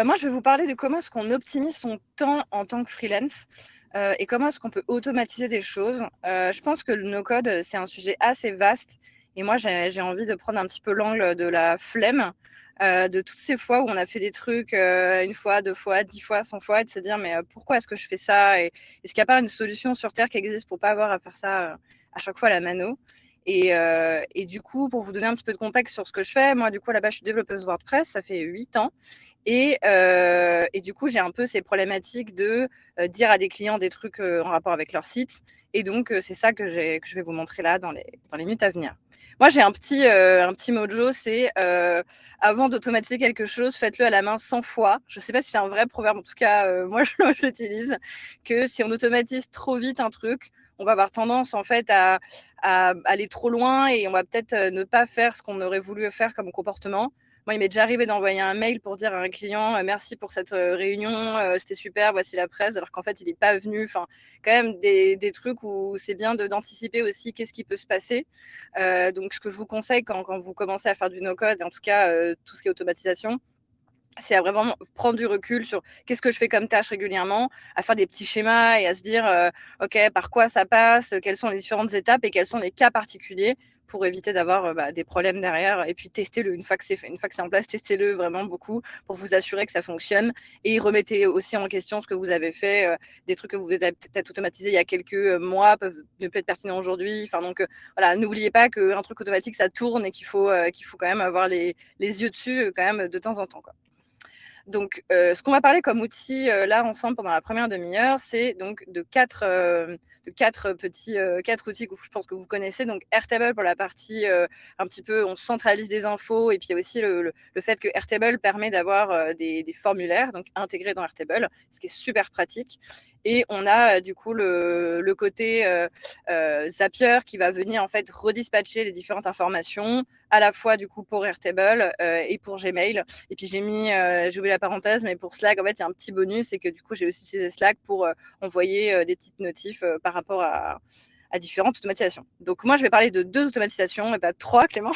Moi, je vais vous parler de comment est-ce qu'on optimise son temps en tant que freelance, et comment est-ce qu'on peut automatiser des choses. Je pense que le no-code, c'est un sujet assez vaste et moi, j'ai envie de prendre un petit peu l'angle de la flemme, de toutes ces fois où on a fait des trucs, 1 fois, 2 fois, 10 fois, 100 fois et de se dire: «Mais, pourquoi est-ce que je fais ça?» Et est-ce qu'il y a pas une solution sur terre qui existe pour pas avoir à faire ça, à chaque fois à la mano? Et du coup, pour vous donner un petit peu de contexte sur ce que je fais, moi, du coup, à la base, je suis développeuse WordPress, ça fait 8 ans et du coup, j'ai un peu ces problématiques de dire à des clients des trucs en rapport avec leur site. Et donc, c'est ça que je vais vous montrer là dans les minutes à venir. Moi, j'ai un petit mojo, c'est avant d'automatiser quelque chose, faites-le à la main 100 fois. Je ne sais pas si c'est un vrai proverbe, en tout cas, moi, je l'utilise, que si on automatise trop vite un truc, on va avoir tendance en fait à aller trop loin et on va peut-être ne pas faire ce qu'on aurait voulu faire comme comportement. Moi, il m'est déjà arrivé d'envoyer un mail pour dire à un client merci pour cette réunion, c'était super, voici la presse, alors qu'en fait, il n'est pas venu. Enfin, quand même des trucs où c'est bien d'anticiper aussi qu'est-ce qui peut se passer. Donc, ce que je vous conseille quand vous commencez à faire du no-code, en tout cas tout ce qui est automatisation, c'est à vraiment prendre du recul sur qu'est-ce que je fais comme tâche régulièrement, à faire des petits schémas et à se dire ok, par quoi ça passe, quelles sont les différentes étapes et quels sont les cas particuliers pour éviter d'avoir des problèmes derrière. Et puis testez-le une fois que c'est fait, une fois que c'est en place, testez-le vraiment beaucoup pour vous assurer que ça fonctionne et remettez aussi en question ce que vous avez fait. Des trucs que vous avez peut-être automatisés il y a quelques mois peuvent ne plus être pertinents aujourd'hui. Enfin donc voilà, n'oubliez pas qu'un truc automatique ça tourne et qu'il faut quand même avoir les yeux dessus quand même de temps en temps, quoi. Donc, ce qu'on va parler comme outil là ensemble pendant la première demi-heure, c'est donc de quatre petits quatre outils que je pense que vous connaissez. Donc, Airtable pour la partie un petit peu, on centralise des infos, et puis il y a aussi le fait que Airtable permet d'avoir des formulaires donc intégrés dans Airtable, ce qui est super pratique. Et on a du coup le côté Zapier qui va venir en fait redispatcher les différentes informations à la fois du coup pour Airtable et pour Gmail. Et puis j'ai oublié la parenthèse, mais pour Slack, en fait, il y a un petit bonus, c'est que du coup, j'ai aussi utilisé Slack pour envoyer des petites notifs par rapport à différentes automatisations. Donc moi, je vais parler de 2 automatisations et pas 3, Clément.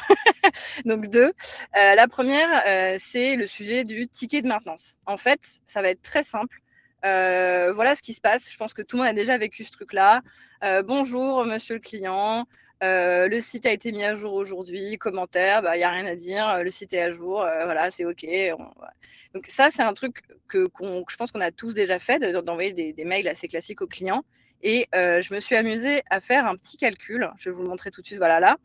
Donc 2. La première, c'est le sujet du ticket de maintenance. En fait, ça va être très simple. Voilà ce qui se passe. Je pense que tout le monde a déjà vécu ce truc-là. Bonjour, monsieur le client. Le site a été mis à jour aujourd'hui. Commentaire, il n'y a rien à dire. Le site est à jour. Voilà, c'est OK. Voilà. Donc ça, c'est un truc que je pense qu'on a tous déjà fait, d'envoyer des mails assez classiques aux clients. Et je me suis amusée à faire un petit calcul. Je vais vous le montrer tout de suite. Voilà là.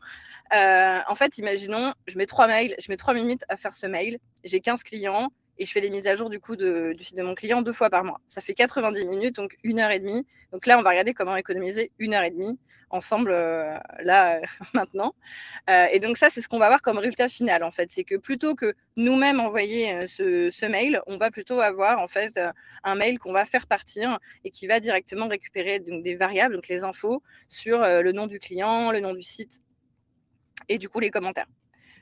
En fait, imaginons, je mets 3 mails, je mets 3 minutes à faire ce mail, j'ai 15 clients et je fais les mises à jour du coup du site de mon client 2 fois par mois. Ça fait 90 minutes, donc 1 heure et demie. Donc là, on va regarder comment économiser 1 heure et demie ensemble là maintenant. Et donc ça, c'est ce qu'on va avoir comme résultat final en fait. C'est que plutôt que nous-mêmes envoyer ce mail, on va plutôt avoir en fait un mail qu'on va faire partir et qui va directement récupérer donc, des variables, donc les infos sur le nom du client, le nom du site et du coup les commentaires.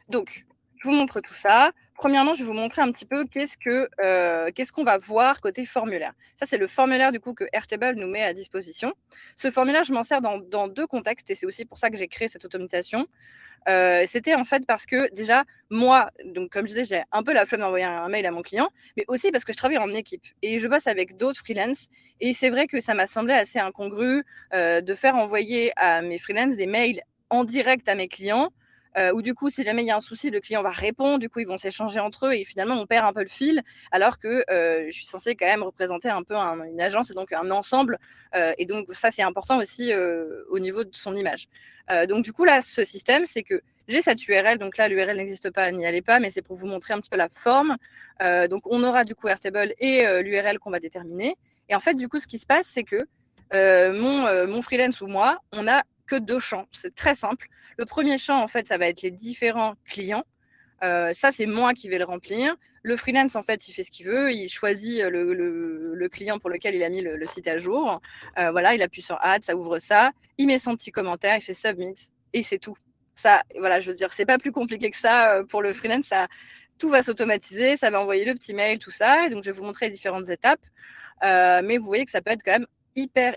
Donc, je vous montre tout ça. Premièrement, je vais vous montrer un petit peu qu'est-ce qu'on va voir côté formulaire. Ça, c'est le formulaire du coup que Airtable nous met à disposition. Ce formulaire, je m'en sers dans 2 contextes et c'est aussi pour ça que j'ai créé cette automatisation. C'était en fait parce que déjà, moi, donc comme je disais, j'ai un peu la flemme d'envoyer un mail à mon client, mais aussi parce que je travaille en équipe et je bosse avec d'autres freelances. Et c'est vrai que ça m'a semblé assez incongru de faire envoyer à mes freelances des mails en direct à mes clients, où du coup, si jamais il y a un souci, le client va répondre, du coup, ils vont s'échanger entre eux et finalement, on perd un peu le fil, alors que je suis censée quand même représenter un peu une agence et donc un ensemble. Et donc, ça, c'est important aussi au niveau de son image. Donc, du coup, là, ce système, c'est que j'ai cette URL. Donc là, l'URL n'existe pas, n'y allez pas, mais c'est pour vous montrer un petit peu la forme. Donc, on aura du coup Airtable et l'URL qu'on va déterminer. Et en fait, du coup, ce qui se passe, c'est que mon freelance ou moi, on a que 2 champs. C'est très simple. Le premier champ, en fait, ça va être les différents clients. Ça, c'est moi qui vais le remplir. Le freelance, en fait, il fait ce qu'il veut. Il choisit le client pour lequel il a mis le site à jour. Voilà, il appuie sur Add, ça ouvre ça. Il met son petit commentaire, il fait Submit et c'est tout. Ça, voilà, je veux dire, c'est pas plus compliqué que ça pour le freelance. Ça, tout va s'automatiser, ça va envoyer le petit mail, tout ça. Et donc, je vais vous montrer les différentes étapes. Mais vous voyez que ça peut être quand même hyper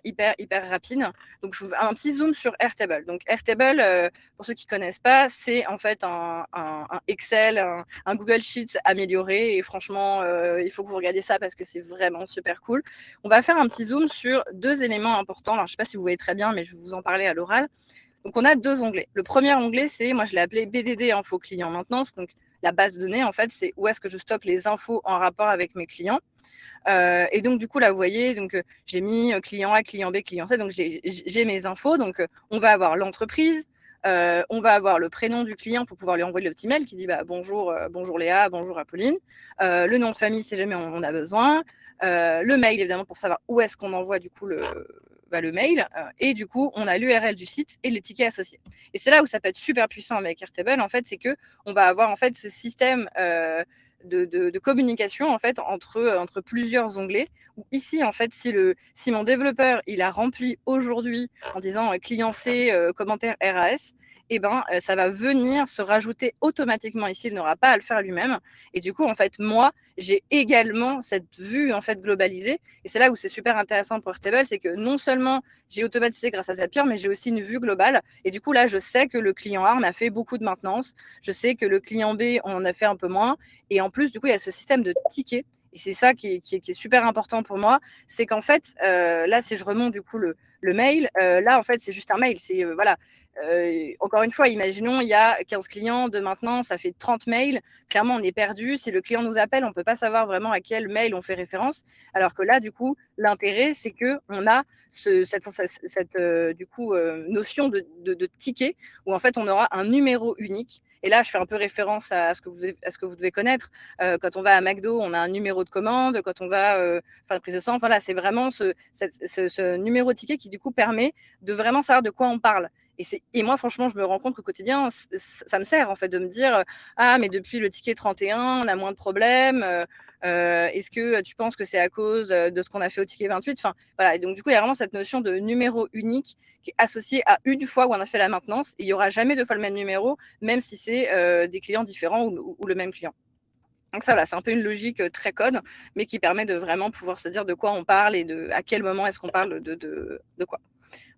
rapide. Donc, je vous fais un petit zoom sur Airtable. Donc, Airtable, pour ceux qui connaissent pas, c'est en fait un Excel, un Google Sheets amélioré. Et franchement, il faut que vous regardiez ça parce que c'est vraiment super cool. On va faire un petit zoom sur 2 éléments importants. Alors, je sais pas si vous voyez très bien, mais je vais vous en parler à l'oral. Donc, on a 2 onglets. Le premier onglet, moi, je l'ai appelé BDD Info Client Maintenance. Donc, la base de données, en fait, c'est où est-ce que je stocke les infos en rapport avec mes clients. Et donc, du coup, là, vous voyez, donc, j'ai mis client A, client B, client C. Donc, j'ai mes infos. Donc, on va avoir l'entreprise. On va avoir le prénom du client pour pouvoir lui envoyer le petit mail qui dit bonjour, bonjour Léa, bonjour Apolline. Le nom de famille si jamais on a besoin. Le mail, évidemment, pour savoir où est-ce qu'on envoie du coup le mail. Et du coup, on a l'URL du site et les tickets associés. Et c'est là où ça peut être super puissant avec Airtable, en fait, c'est que on va avoir en fait ce système de communication en fait entre plusieurs onglets. Où ici, en fait, si mon développeur il a rempli aujourd'hui en disant client C, commentaire RAS, et ça va venir se rajouter automatiquement ici, il n'aura pas à le faire lui-même. Et du coup, en fait, moi, j'ai également cette vue en fait globalisée. Et c'est là où c'est super intéressant pour Airtable, c'est que non seulement j'ai automatisé grâce à Zapier, mais j'ai aussi une vue globale. Et du coup, là, je sais que le client A, on a fait beaucoup de maintenance. Je sais que le client B, on en a fait un peu moins. Et en plus, du coup, il y a ce système de tickets. Et c'est ça qui est super important pour moi. C'est qu'en fait, là, si je remonte du coup le mail, là, en fait, c'est juste un mail. C'est voilà. Encore une fois, imaginons, il y a 15 clients de maintenance, ça fait 30 mails. Clairement, on est perdu. Si le client nous appelle, on ne peut pas savoir vraiment à quel mail on fait référence. Alors que là, du coup, l'intérêt, c'est qu'on a cette du coup, notion de ticket où en fait, on aura un numéro unique. Et là, je fais un peu référence à ce que vous devez connaître. Quand on va à McDo, on a un numéro de commande. Quand on va faire une prise de sang, voilà, c'est vraiment ce numéro de ticket qui, du coup, permet de vraiment savoir de quoi on parle. Et moi, franchement, je me rends compte qu'au quotidien, ça me sert en fait de me dire ah, mais depuis le ticket 31, on a moins de problèmes. Est-ce que tu penses que c'est à cause de ce qu'on a fait au ticket 28? Enfin, voilà. Et donc, du coup, il y a vraiment cette notion de numéro unique qui est associée à une fois où on a fait la maintenance. Et il n'y aura jamais deux fois le même numéro, même si c'est des clients différents ou le même client. Donc ça, voilà, c'est un peu une logique très code, mais qui permet de vraiment pouvoir se dire de quoi on parle et à quel moment est-ce qu'on parle de quoi.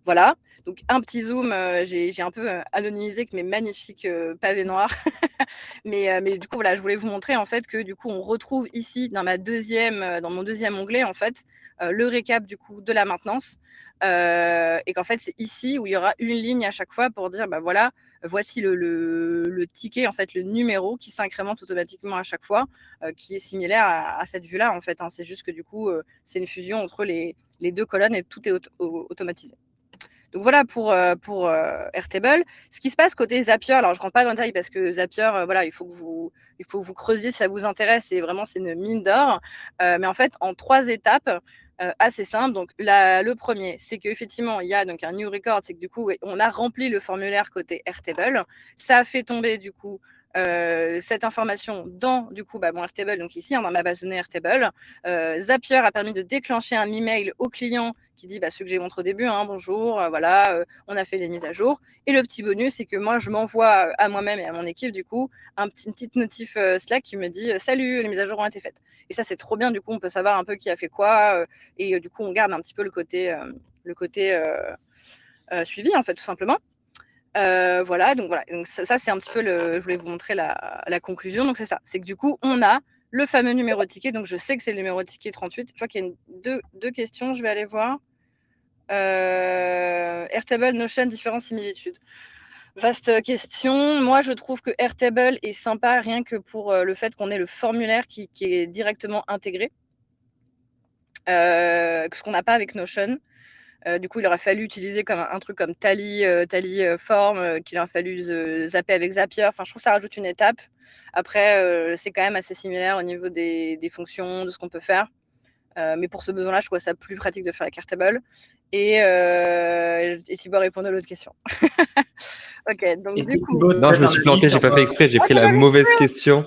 Voilà, donc un petit zoom, j'ai un peu anonymisé avec mes magnifiques pavés noirs. mais du coup, voilà, je voulais vous montrer en fait que du coup, on retrouve ici dans mon deuxième onglet en fait le récap du coup de la maintenance. Et qu'en fait, c'est ici où il y aura une ligne à chaque fois pour dire voilà, voici le ticket, en fait, le numéro qui s'incrémente automatiquement à chaque fois, qui est similaire à cette vue-là en fait. C'est juste que du coup, c'est une fusion entre les deux colonnes et tout est automatisé. Donc voilà pour Airtable. Ce qui se passe côté Zapier, alors je ne rentre pas dans le détail parce que Zapier, voilà, il faut que vous creusiez si ça vous intéresse et vraiment c'est une mine d'or. Mais en fait, en 3 étapes assez simples. Donc le premier, c'est qu'effectivement, il y a donc un new record, c'est que du coup, on a rempli le formulaire côté Airtable. Ça a fait tomber du coup cette information dans du coup mon Airtable, donc ici dans ma base de données Airtable. Zapier a permis de déclencher un email au client qui dit ce que j'ai montré au début, bonjour, voilà, on a fait les mises à jour. Et le petit bonus, c'est que moi, je m'envoie à moi-même et à mon équipe, du coup, une petite notif Slack qui me dit salut, les mises à jour ont été faites. Et ça, c'est trop bien, du coup, on peut savoir un peu qui a fait quoi, et du coup, on garde un petit peu le côté suivi, en fait, tout simplement. Voilà, donc ça c'est un petit peu je voulais vous montrer la conclusion. Donc c'est ça, c'est que du coup, on a le fameux numéro de ticket. Donc je sais que c'est le numéro de ticket 38. Je crois qu'il y a deux questions, je vais aller voir. Airtable, Notion, différentes similitudes. Vaste question. Moi, je trouve que Airtable est sympa rien que pour le fait qu'on ait le formulaire qui est directement intégré. Ce qu'on n'a pas avec Notion. Du coup, il aurait fallu utiliser comme un truc comme Tally Form, qu'il aurait fallu zapper avec Zapier. Enfin, je trouve que ça rajoute une étape. Après, c'est quand même assez similaire au niveau des fonctions, de ce qu'on peut faire. Mais pour ce besoin-là, je trouve ça plus pratique de faire avec Airtable. Et Thibaut répondait à l'autre question. Ok, donc du coup. Non, je me suis planté, j'ai pas fait exprès, j'ai pris la mauvaise question.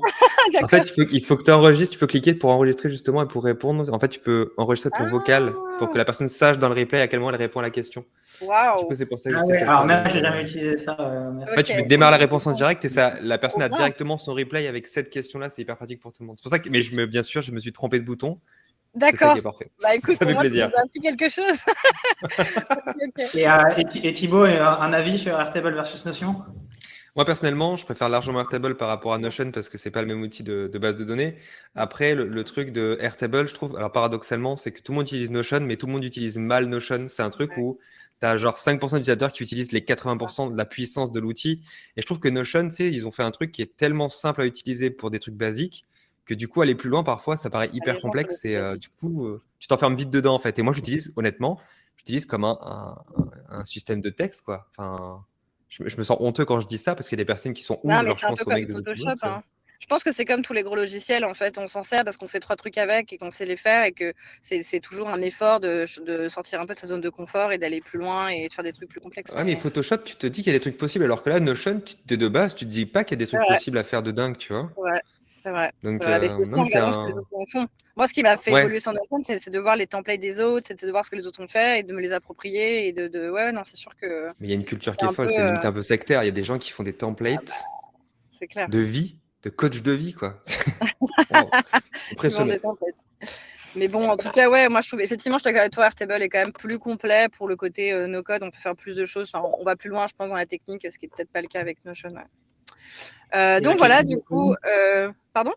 En fait, il faut que tu enregistres, tu peux cliquer pour enregistrer justement et pour répondre. En fait, tu peux enregistrer ton vocal pour que la personne sache dans le replay à quel moment elle répond à la question. Waouh. Du coup, c'est pour ça que ouais, alors même, j'ai jamais utilisé ça. En fait, tu démarres la réponse en direct et la personne a directement son replay avec cette question-là. C'est hyper pratique pour tout le monde. C'est pour ça que, bien sûr, je me suis trompé de bouton. C'est ça D'accord. qui est parfait. Bah écoute, Ça pour fait moi, tu plaisir. nous as appris quelque chose. Ok. Et Thibaut, un avis sur Airtable versus Notion? Moi, personnellement, je préfère largement Airtable par rapport à Notion parce que c'est pas le même outil de base de données. Après, le truc de Airtable, je trouve, alors paradoxalement, c'est que tout le monde utilise Notion, mais tout le monde utilise mal Notion. C'est un truc Ouais. où tu as genre 5% d'utilisateurs qui utilisent les 80% de la puissance de l'outil. Et je trouve que Notion, tu sais, ils ont fait un truc qui est tellement simple à utiliser pour des trucs basiques que du coup, aller plus loin, parfois, ça paraît Les hyper gens se le complexe et sous-estiment. du coup, tu t'enfermes vite dedans, en fait. Et moi, j'utilise, honnêtement, j'utilise comme un système de texte, quoi. Enfin, je me sens honteux quand je dis ça parce qu'il y a des personnes qui sont Non, ouf, mais genre c'est je un peu pense au comme mec de Photoshop, Dropbox. hein. Je pense que c'est comme tous les gros logiciels, en fait. On s'en sert parce qu'on fait 3 trucs avec et qu'on sait les faire et que c'est toujours un effort de sortir un peu de sa zone de confort et d'aller plus loin et de faire des trucs plus complexes. Ouais, mais Mais Photoshop, tu te dis qu'il y a des trucs possibles, alors que là, Notion, t'es de base, tu te dis pas qu'il y a des c'est trucs vrai, possibles à faire de dingue, tu vois. c'est vrai, c'est vrai. C'est Donc, vrai. Mais c'est non, aussi en mais c'est regardant ce que les un. autres en font. Moi, ce qui m'a fait Ouais. évoluer sur Notion, c'est de voir les templates des autres, c'est de voir ce que les autres ont fait et de me les approprier et ouais, non, c'est sûr que Mais il y a une culture c'est qui est un peu, folle, c'est limite un peu sectaire. Il y a des gens qui font des templates c'est clair. de vie, de coach de vie, quoi. Wow. Ils vendent Impressionnant. des templates. Mais bon, en tout cas, ouais, moi je trouve, effectivement, je suis d'accord avec toi, Airtable est quand même plus complet pour le côté no code, on peut faire plus de choses, enfin, on va plus loin, je pense, dans la technique, ce qui est peut-être pas le cas avec Notion. Ouais. Et la Donc voilà, question du de coup, pardon?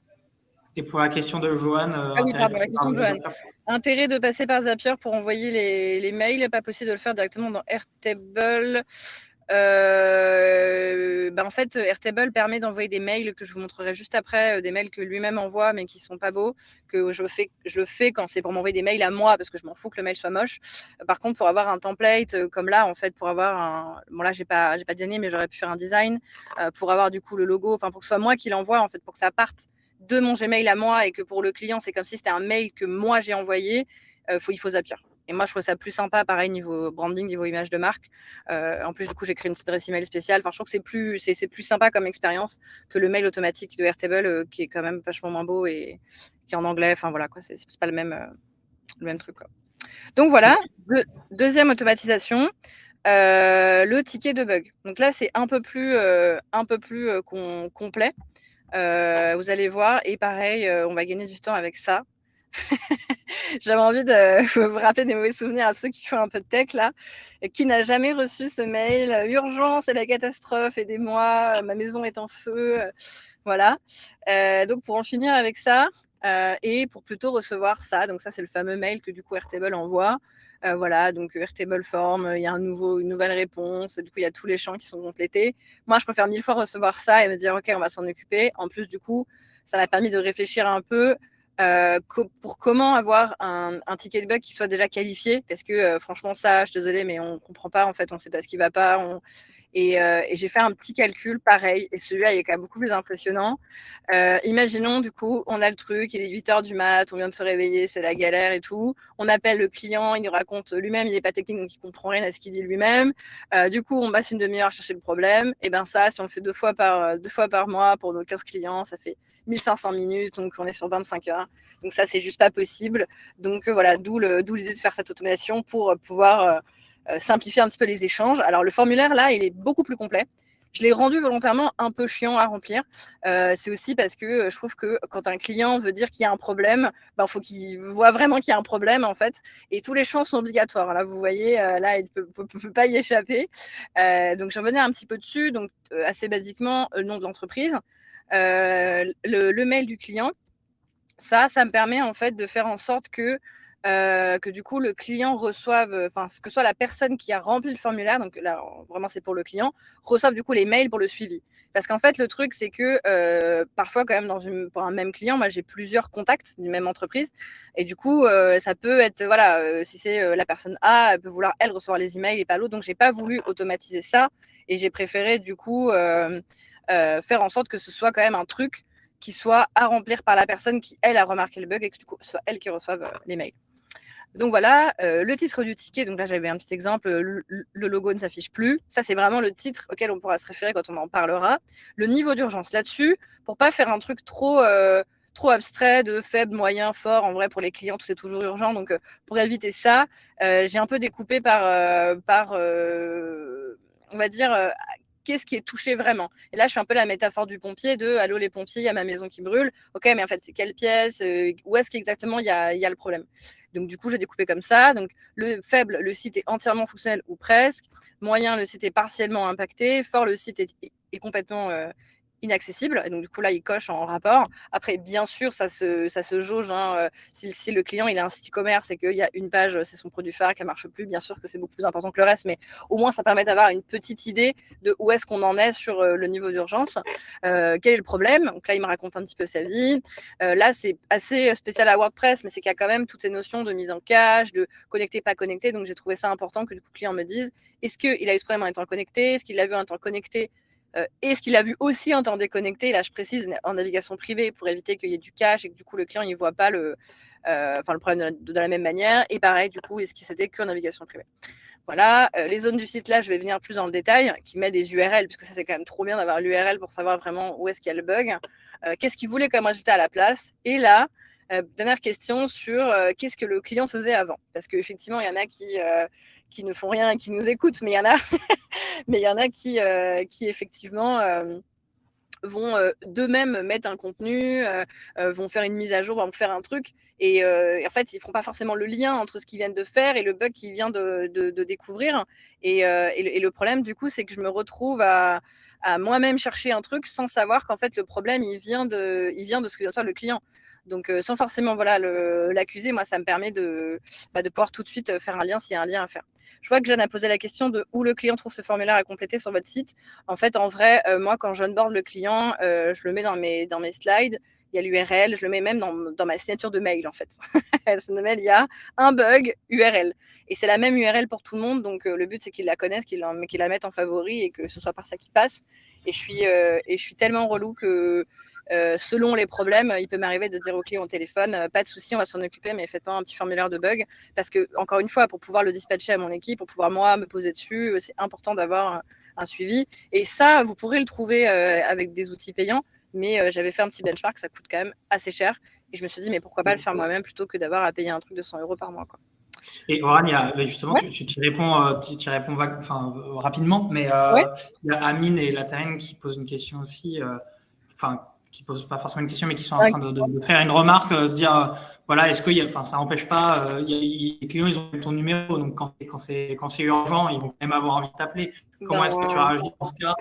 Et pour la question de Johan, Ah oui, intérêt de pardon, la passer par question de Johan. Zapier. Intérêt de passer par Zapier pour envoyer les mails, pas possible de le faire directement dans Airtable. En fait, Airtable permet d'envoyer des mails que je vous montrerai juste après, des mails que lui-même envoie mais qui sont pas beaux, que je le fais quand c'est pour m'envoyer des mails à moi parce que je m'en fous que le mail soit moche. Par contre, pour avoir un template comme là, en fait, pour avoir un, bon là j'ai pas designé mais j'aurais pu faire un design pour avoir du coup le logo, enfin pour que ce soit moi qui l'envoie en fait, pour que ça parte de mon Gmail à moi et que pour le client c'est comme si c'était un mail que moi j'ai envoyé, il faut Zapier. Et moi, je trouve ça plus sympa, pareil, niveau branding, niveau image de marque. En plus, du coup, j'ai créé une petite adresse email spéciale. Enfin, je trouve que c'est plus sympa comme expérience que le mail automatique de Airtable, qui est quand même vachement moins beau et qui est en anglais. Enfin, voilà, quoi, c'est pas le même truc, quoi. Donc, voilà. Deuxième automatisation, le ticket de bug. Donc là, c'est un peu plus complet. Vous allez voir. Et pareil, on va gagner du temps avec ça. J'avais envie de vous rappeler des mauvais souvenirs à ceux qui font un peu de tech là. Qui n'a jamais reçu ce mail urgence, c'est la catastrophe, aidez-moi, ma maison est en feu. Voilà. Donc pour en finir avec ça et pour plutôt recevoir ça, donc ça c'est le fameux mail que du coup Airtable envoie. Voilà, donc Airtable form, il y a une nouvelle réponse, du coup il y a tous les champs qui sont complétés. Moi je préfère 1000 fois recevoir ça et me dire ok on va s'en occuper. En plus du coup ça m'a permis de réfléchir un peu pour comment avoir un ticket de bug qui soit déjà qualifié, parce que franchement ça, je suis désolée, mais on comprend pas en fait, on sait pas ce qui va pas. Et j'ai fait un petit calcul pareil, et celui-là il est quand même beaucoup plus impressionnant. Imaginons du coup, on a le truc, il est 8h du mat, on vient de se réveiller, c'est la galère et tout. On appelle le client, il nous raconte lui-même, il n'est pas technique donc il comprend rien à ce qu'il dit lui-même. Du coup, on passe une demi-heure à chercher le problème. Et ben ça, si on le fait deux fois par mois pour nos 15 clients, ça fait 1500 minutes, donc on est sur 25 heures. Donc ça, c'est juste pas possible. Donc voilà, d'où l'idée de faire cette automation pour pouvoir simplifier un petit peu les échanges. Alors le formulaire là, il est beaucoup plus complet. Je l'ai rendu volontairement un peu chiant à remplir. C'est aussi parce que je trouve que quand un client veut dire qu'il y a un problème, il faut qu'il voit vraiment qu'il y a un problème en fait. Et tous les champs sont obligatoires. Là, vous voyez, là, il ne peut pas y échapper. Donc je revenais un petit peu dessus. Donc assez basiquement, le nom de l'entreprise, le mail du client. Ça me permet en fait de faire en sorte que du coup le client reçoive, enfin que soit la personne qui a rempli le formulaire, donc là vraiment c'est pour le client, reçoive du coup les mails pour le suivi. Parce qu'en fait le truc c'est que parfois quand même pour un même client, moi j'ai plusieurs contacts d'une même entreprise et du coup ça peut être voilà si c'est la personne A, elle peut vouloir elle recevoir les emails et pas l'autre, donc j'ai pas voulu automatiser ça et j'ai préféré du coup faire en sorte que ce soit quand même un truc qui soit à remplir par la personne qui, elle, a remarqué le bug et que du coup, ce soit elle qui reçoive les mails. Donc voilà, le titre du ticket, donc là j'avais un petit exemple, le logo ne s'affiche plus. Ça, c'est vraiment le titre auquel on pourra se référer quand on en parlera. Le niveau d'urgence là-dessus, pour pas faire un truc trop abstrait de faible, moyen, fort. En vrai, pour les clients, tout est toujours urgent. Donc, pour éviter ça, j'ai un peu découpé par on va dire, qu'est-ce qui est touché vraiment. Et là, je fais un peu la métaphore du pompier de « Allô les pompiers, il y a ma maison qui brûle ». Ok, mais en fait, c'est quelle pièce, où est-ce qu'exactement il y a le problème. Donc du coup, j'ai découpé comme ça. Donc le faible, le site est entièrement fonctionnel ou presque. Moyen, le site est partiellement impacté. Fort, le site est complètement inaccessible. Et donc du coup là, il coche en rapport. Après, bien sûr, ça se jauge. Hein. Si le client il a un site e-commerce et qu'il y a une page, c'est son produit phare qui ne marche plus, bien sûr que c'est beaucoup plus important que le reste, mais au moins ça permet d'avoir une petite idée de où est-ce qu'on en est sur le niveau d'urgence. Quel est le problème? Donc là, il me raconte un petit peu sa vie. Là, c'est assez spécial à WordPress, mais c'est qu'il y a quand même toutes ces notions de mise en cache, de connecté, pas connecté. Donc j'ai trouvé ça important que du coup le client me dise est-ce qu'il a eu ce problème en étant connecté? Est-ce qu'il l'a vu en étant connecté? Et ce qu'il a vu aussi en temps déconnecté, là je précise, en navigation privée pour éviter qu'il y ait du cache et que du coup le client ne voit pas le problème de la même manière. Et pareil, du coup, est-ce que c'était que en navigation privée? Voilà, les zones du site, là, je vais venir plus dans le détail, qui met des URL, puisque ça, c'est quand même trop bien d'avoir l'URL pour savoir vraiment où est-ce qu'il y a le bug. Qu'est-ce qu'il voulait comme résultat à la place? Et là, dernière question sur qu'est-ce que le client faisait avant? Parce qu'effectivement, il y en a qui ne font rien et qui nous écoutent, mais il y en a, mais il y en a qui effectivement vont d'eux-mêmes mettre un contenu, vont faire une mise à jour, vont faire un truc, et en fait, ils font pas forcément le lien entre ce qu'ils viennent de faire et le bug qu'ils viennent de découvrir. Et le problème, du coup, c'est que je me retrouve à moi-même chercher un truc sans savoir qu'en fait, le problème, il vient de ce que doit faire le client. Donc, sans forcément l'accuser, moi, ça me permet de pouvoir tout de suite faire un lien s'il y a un lien à faire. Je vois que Jeanne a posé la question de où le client trouve ce formulaire à compléter sur votre site. En fait, en vrai, moi, quand j'onboard le client, je le mets dans mes slides. Il y a l'URL, je le mets même dans ma signature de mail, en fait. Sur le mail, il y a un bug URL. Et c'est la même URL pour tout le monde. Donc, le but, c'est qu'ils la connaissent, qu'ils la mettent en favori et que ce soit par ça qu'ils passent. Et je suis tellement relou que selon les problèmes, il peut m'arriver de dire au client au téléphone, pas de souci, on va s'en occuper, mais faites-moi un petit formulaire de bug. Parce que, encore une fois, pour pouvoir le dispatcher à mon équipe, pour pouvoir moi me poser dessus, c'est important d'avoir un suivi. Et ça, vous pourrez le trouver avec des outils payants. Mais j'avais fait un petit benchmark, ça coûte quand même assez cher. Et je me suis dit, mais pourquoi pas le faire moi-même plutôt que d'avoir à payer un truc de 100 € par mois, quoi. Et Oran, justement, ouais. tu réponds rapidement, mais ouais. Il y a Amine et Latane qui posent une question aussi, qui posent pas forcément une question, mais qui sont en train de faire une remarque, dire voilà, est-ce que ça n'empêche pas, les clients ils ont ton numéro, donc quand c'est urgent, ils vont quand même avoir envie de t'appeler. Comment est-ce que tu réagis dans ce cas?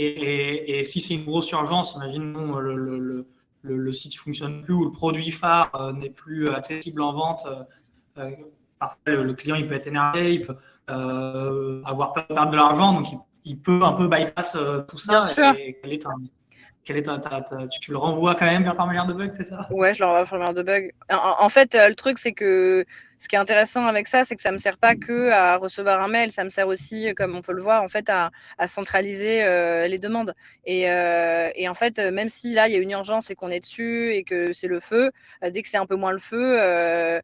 Et si c'est une grosse urgence, imaginons le site ne fonctionne plus ou le produit phare n'est plus accessible en vente. Parfois, le client il peut être énervé, il peut avoir peur de perdre de l'argent, donc il peut un peu bypass tout ça. Bien sûr. Tu le renvoies quand même vers le formulaire de bug, c'est ça? Ouais, je le renvoie vers le formulaire de bug. En fait, le truc, c'est que ce qui est intéressant avec ça, c'est que ça ne me sert pas que à recevoir un mail, ça me sert aussi, comme on peut le voir, en fait, à centraliser les demandes. Et en fait, même si là, il y a une urgence et qu'on est dessus et que c'est le feu, dès que c'est un peu moins le feu,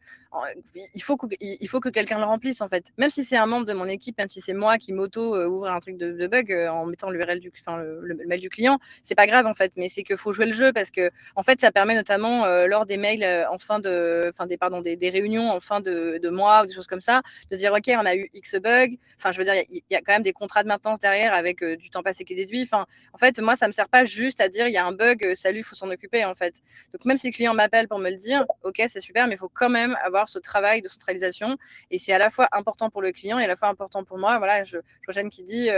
il faut que quelqu'un le remplisse, en fait. Même si c'est un membre de mon équipe, même si c'est moi qui ouvre un truc de bug en mettant l'URL le mail du client, c'est pas grave, en fait. Mais c'est qu'il faut jouer le jeu parce que, en fait, ça permet notamment lors des mails des réunions en fin de mois ou des choses comme ça, de dire ok, on a eu X bug. Enfin, je veux dire, il y a quand même des contrats de maintenance derrière avec du temps passé qui est déduit. Enfin, en fait, moi, ça me sert pas juste à dire il y a un bug, salut, il faut s'en occuper, en fait. Donc, même si le client m'appelle pour me le dire, ok, c'est super, mais il faut quand même avoir ce travail de centralisation. Et c'est à la fois important pour le client et à la fois important pour moi. Voilà, je vois Jeanne qui dit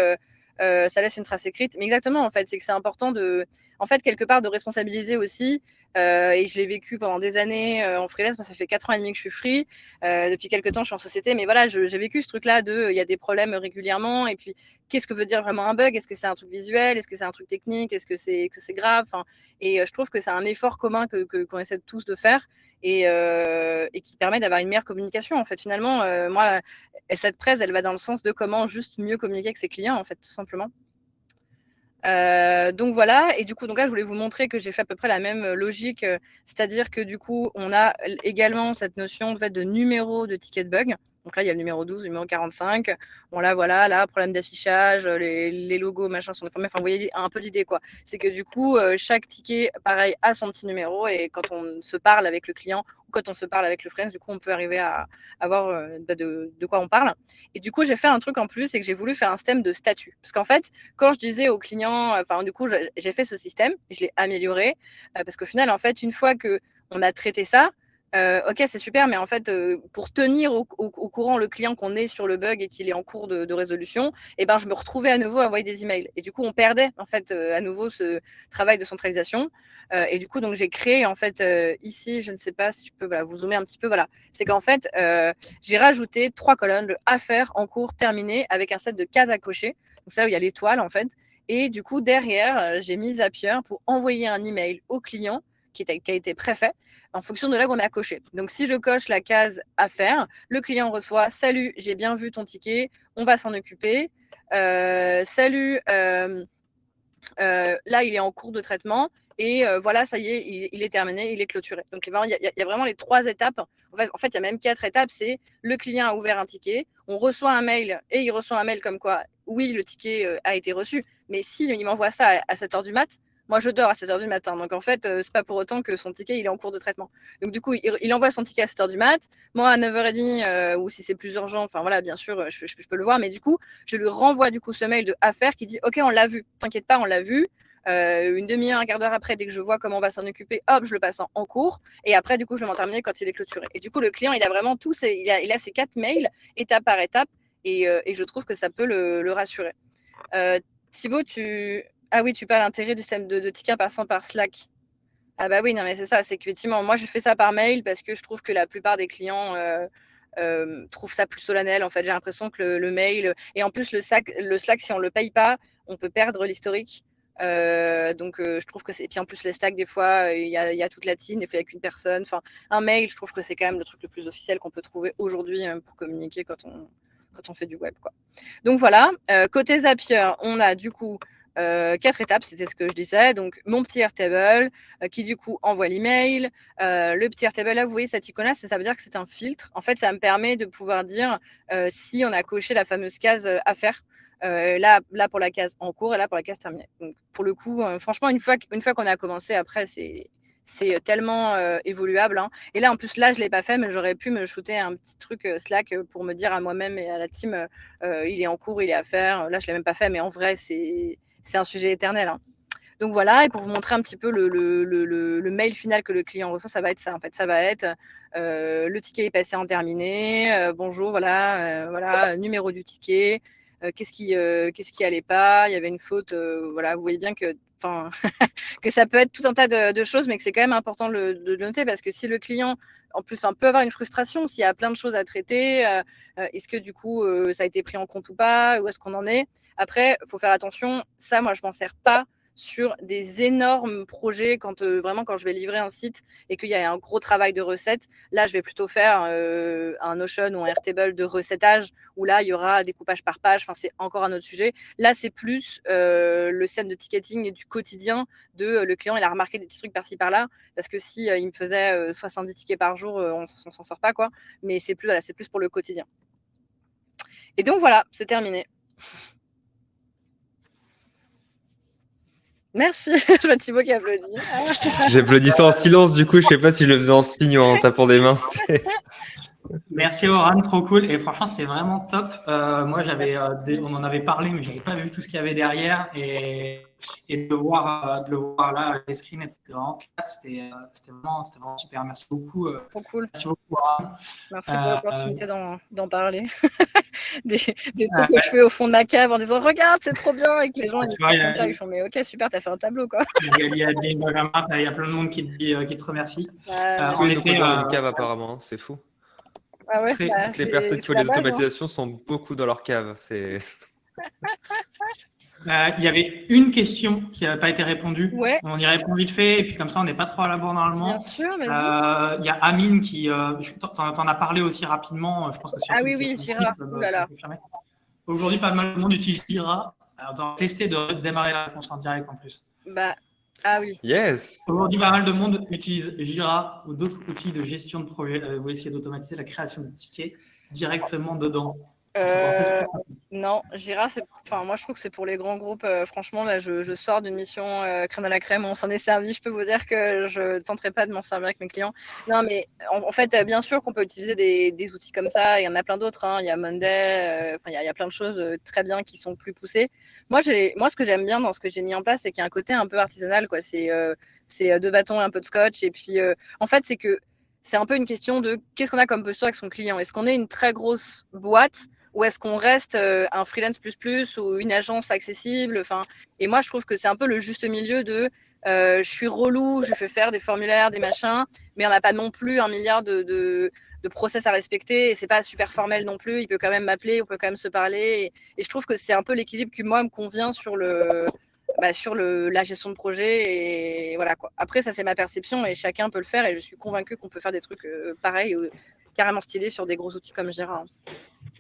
ça laisse une trace écrite. Mais exactement, en fait, c'est que c'est important en fait, quelque part, de responsabiliser aussi. Et je l'ai vécu pendant des années en freelance. Moi, ça fait 4 ans et demi que je suis free. Depuis quelques temps, je suis en société. Mais voilà, j'ai vécu ce truc-là il y a des problèmes régulièrement. Et puis, qu'est-ce que veut dire vraiment un bug? Est-ce que c'est un truc visuel? Est-ce que c'est un truc technique? Est-ce que c'est grave? Et je trouve que c'est un effort commun qu'on essaie tous de faire. Et qui permet d'avoir une meilleure communication. En fait, finalement, moi, cette presse, elle va dans le sens de comment juste mieux communiquer avec ses clients, en fait, tout simplement. Donc voilà, et du coup, donc là, je voulais vous montrer que j'ai fait à peu près la même logique, c'est-à-dire que du coup, on a également cette notion en fait, de numéro de ticket de bug. Donc là, il y a le numéro 12, le numéro 45. Bon, là, voilà, là, problème d'affichage, les logos, machin, sont déformés. Enfin, vous voyez un peu l'idée, quoi. C'est que du coup, chaque ticket, pareil, a son petit numéro. Et quand on se parle avec le client ou quand on se parle avec le freelance, du coup, on peut arriver à avoir de quoi on parle. Et du coup, j'ai fait un truc en plus, c'est que j'ai voulu faire un système de statut. Parce qu'en fait, quand je disais aux clients, enfin, du coup, j'ai fait ce système, je l'ai amélioré. Parce qu'au final, en fait, une fois qu'on a traité ça, ok, c'est super, mais en fait, pour tenir au courant le client qu'on est sur le bug et qu'il est en cours de résolution, eh ben, je me retrouvais à nouveau à envoyer des emails. Et du coup, on perdait en fait à nouveau ce travail de centralisation. Et du coup, donc j'ai créé en fait ici, je ne sais pas si je peux vous zoomer un petit peu. Voilà, c'est qu'en fait, j'ai rajouté 3 colonnes, le à faire, en cours, terminé, avec un set de cases à cocher. Donc c'est là où il y a l'étoile en fait. Et du coup, derrière, j'ai mis Zapier pour envoyer un email au client qui a été préfet en fonction de là qu'on a coché. Donc, si je coche la case à faire, le client reçoit « Salut, j'ai bien vu ton ticket, on va s'en occuper. Salut, là, il est en cours de traitement. Et voilà, ça y est, il est terminé, il est clôturé. » Donc, il y a vraiment les 3 étapes. En fait, il y a même 4 étapes. C'est le client a ouvert un ticket, on reçoit un mail et il reçoit un mail comme quoi, oui, le ticket a été reçu. Mais s'il m'envoie ça à 7h du mat', moi, je dors à 7h du matin. Donc, en fait, c'est pas pour autant que son ticket, il est en cours de traitement. Donc, du coup, il envoie son ticket à 7h du mat'. Moi, à 9h30, ou si c'est plus urgent, enfin, voilà, bien sûr, je peux le voir. Mais du coup, je lui renvoie, du coup, ce mail de affaires qui dit, OK, on l'a vu. T'inquiète pas, on l'a vu. Une demi-heure, un quart d'heure après, dès que je vois comment on va s'en occuper, hop, je le passe en cours. Et après, du coup, je vais m'en terminer quand il est clôturé. Et du coup, le client, il a vraiment il a ses 4 mails, étape par étape. Et je trouve que ça peut le rassurer. Thibaut, ah oui, tu parles l'intérêt du système de tickets passant par Slack. Ah bah oui, non mais c'est ça, c'est qu'effectivement, moi je fais ça par mail parce que je trouve que la plupart des clients trouvent ça plus solennel. En fait, j'ai l'impression que le mail, et en plus le Slack, si on le paye pas, on peut perdre l'historique. Donc je trouve que c'est. Et puis en plus les Slack, des fois, il y a toute la team, des fois il n'y a qu'une personne. Enfin, un mail, je trouve que c'est quand même le truc le plus officiel qu'on peut trouver aujourd'hui pour communiquer quand on fait du web, quoi. Donc voilà, côté Zapier, on a du coup 4 étapes, c'était ce que je disais. Donc mon petit Airtable qui du coup envoie l'email. Le petit Airtable là, vous voyez cette icône là, ça veut dire que c'est un filtre. En fait, ça me permet de pouvoir dire si on a coché la fameuse case à faire. Là pour la case en cours et là pour la case terminée. Donc pour le coup, franchement, une fois qu'on a commencé, après c'est tellement évoluable, hein. Et là, en plus, là, je ne l'ai pas fait, mais j'aurais pu me shooter un petit truc Slack pour me dire à moi-même et à la team, il est en cours, il est à faire. Là, je ne l'ai même pas fait, mais en vrai, c'est un sujet éternel, hein. Donc voilà, et pour vous montrer un petit peu le mail final que le client reçoit, ça va être ça. En fait, ça va être le ticket est passé en terminé. Bonjour, voilà, numéro du ticket. Qu'est-ce qui allait pas? Il y avait une faute. Voilà, vous voyez bien que que ça peut être tout un tas de choses, mais que c'est quand même important de le noter parce que si le client, en plus, peut avoir une frustration, s'il y a plein de choses à traiter, est-ce que du coup, ça a été pris en compte ou pas? Où est-ce qu'on en est? Après, il faut faire attention. Ça, moi, je m'en sers pas sur des énormes projets quand je vais livrer un site et qu'il y a un gros travail de recettes. Là, je vais plutôt faire un Notion ou un Airtable de recettage où là, il y aura découpage par page. Enfin, c'est encore un autre sujet. Là, c'est plus le système de ticketing et du quotidien de le client, il a remarqué des petits trucs par-ci par-là. Parce que si il me faisait 70 tickets par jour, on s'en sort pas, quoi. Mais c'est plus pour le quotidien. Et donc voilà, c'est terminé. Merci. Je vois Thibaut qui applaudit. J'applaudis ça en silence, du coup, je sais pas si je le faisais en signe ou en tapant des mains. Merci Oran, trop cool. Et franchement, c'était vraiment top. Moi, on en avait parlé, mais j'avais pas vu tout ce qu'il y avait derrière. Et de le voir là, les screens étaient vraiment classe. C'était vraiment super. Merci beaucoup. Trop cool. Merci beaucoup, Oran. Merci pour l'opportunité d'en parler. des trucs que je fais au fond de ma cave en disant regarde, c'est trop bien. Et que les gens ils font mais ok, super, t'as fait un tableau, quoi. Il y a plein de monde qui te remercie. En effet, dans une cave, apparemment, c'est fou. Ah ouais, toutes les personnes qui font les automatisations sont beaucoup dans leur cave. Il y avait une question qui n'avait pas été répondue. Ouais. On y répond vite fait, et puis comme ça, on n'est pas trop à la bourre normalement. Bien sûr, vas-y. Il y a Amine qui... t'en as parlé aussi rapidement. Je pense que ah oui, Jira. Aujourd'hui, pas mal de monde utilise Jira. Alors, on va tester de démarrer la réponse en direct en plus. Ah oui. Yes. Aujourd'hui, pas mal de monde utilise Jira ou d'autres outils de gestion de projet. Vous essayez d'automatiser la création de tickets. directement dedans? Non, Jira, moi je trouve que c'est pour les grands groupes. Franchement, là, je sors d'une mission crème à la crème, on s'en est servi. Je peux vous dire que je tenterai pas de m'en servir avec mes clients. Non, mais en fait, bien sûr qu'on peut utiliser des outils comme ça. Il y en a plein d'autres. Hein. Il y a Monday, il y a plein de choses très bien qui sont plus poussées. Moi, ce que j'aime bien dans ce que j'ai mis en place, c'est qu'il y a un côté un peu artisanal, quoi. C'est 2 bâtons et un peu de scotch. Et puis, en fait, c'est un peu une question de qu'est-ce qu'on a comme posture avec son client. Est-ce qu'on est une très grosse boîte ou est-ce qu'on reste un freelance plus ou une agence accessible? Et moi, je trouve que c'est un peu le juste milieu de je suis relou, je fais faire des formulaires, des machins, mais on n'a pas non plus un milliard de process à respecter et c'est pas super formel non plus. Il peut quand même m'appeler, on peut quand même se parler. Et je trouve que c'est un peu l'équilibre qui, moi, me convient sur la gestion de projet. Et voilà, quoi. Après, ça, c'est ma perception et chacun peut le faire. Et je suis convaincue qu'on peut faire des trucs pareils, carrément stylés sur des gros outils comme Jira.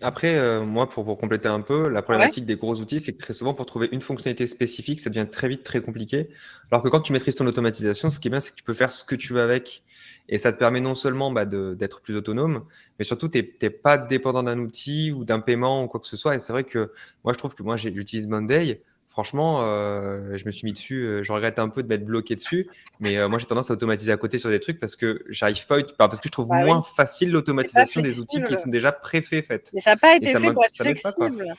Après, moi, pour compléter un peu, la problématique des gros outils, c'est que très souvent, pour trouver une fonctionnalité spécifique, ça devient très vite très compliqué. Alors que quand tu maîtrises ton automatisation, ce qui est bien, c'est que tu peux faire ce que tu veux avec. Et ça te permet non seulement d'être plus autonome, mais surtout, tu n'es pas dépendant d'un outil ou d'un paiement ou quoi que ce soit. Et c'est vrai que moi, je trouve que moi, j'utilise Monday. Franchement, je me suis mis dessus, je regrette un peu de m'être bloqué dessus, mais moi j'ai tendance à automatiser à côté sur des trucs parce que j'arrive pas, parce que je trouve moins facile l'automatisation des outils qui sont déjà préfaits. Mais ça n'a pas été fait pour être m'aide pas, quoi. flexible.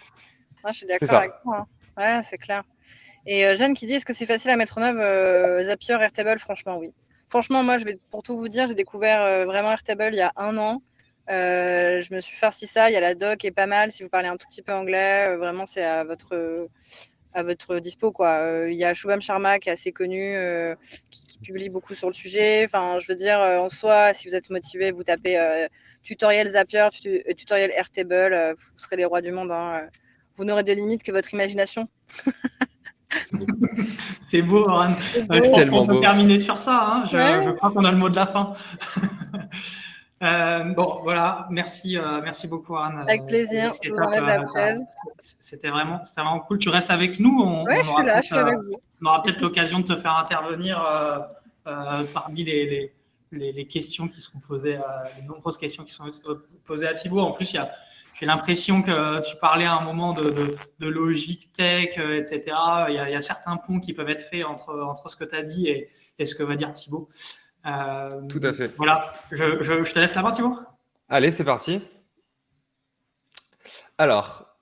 Je suis d'accord avec toi. Ouais, c'est clair. Et Jeanne qui dit, est-ce que c'est facile à mettre en œuvre Zapier, Airtable? Franchement, oui. Franchement, moi, pour tout vous dire, j'ai découvert vraiment Airtable il y a 1 an. Je me suis farci ça. Il y a la doc qui est pas mal. Si vous parlez un tout petit peu anglais, vraiment, c'est à votre dispo, quoi. Il y a Shubham Sharma qui est assez connu, qui publie beaucoup sur le sujet. Enfin, je veux dire, en soi, si vous êtes motivé, vous tapez tutoriel Zapier, tutoriel Airtable, vous serez les rois du monde. Hein. Vous n'aurez de limite que votre imagination. C'est beau, Oran. Je pense qu'on peut terminer sur ça. Hein. Je crois qu'on a le mot de la fin. Bon, voilà. Merci beaucoup, Oran. Avec plaisir. Je vous enlève la chaise. C'était vraiment cool. Tu restes avec nous. Je suis là, je suis avec vous. On aura peut-être l'occasion de te faire intervenir parmi les questions qui seront posées, les nombreuses questions qui sont posées à Thibaut. En plus, j'ai l'impression que tu parlais à un moment de logique tech, etc. Il y a certains ponts qui peuvent être faits entre ce que tu as dit et ce que va dire Thibaut. Tout à fait. Voilà, je te laisse la main, Thibaut. Allez, c'est parti. Alors,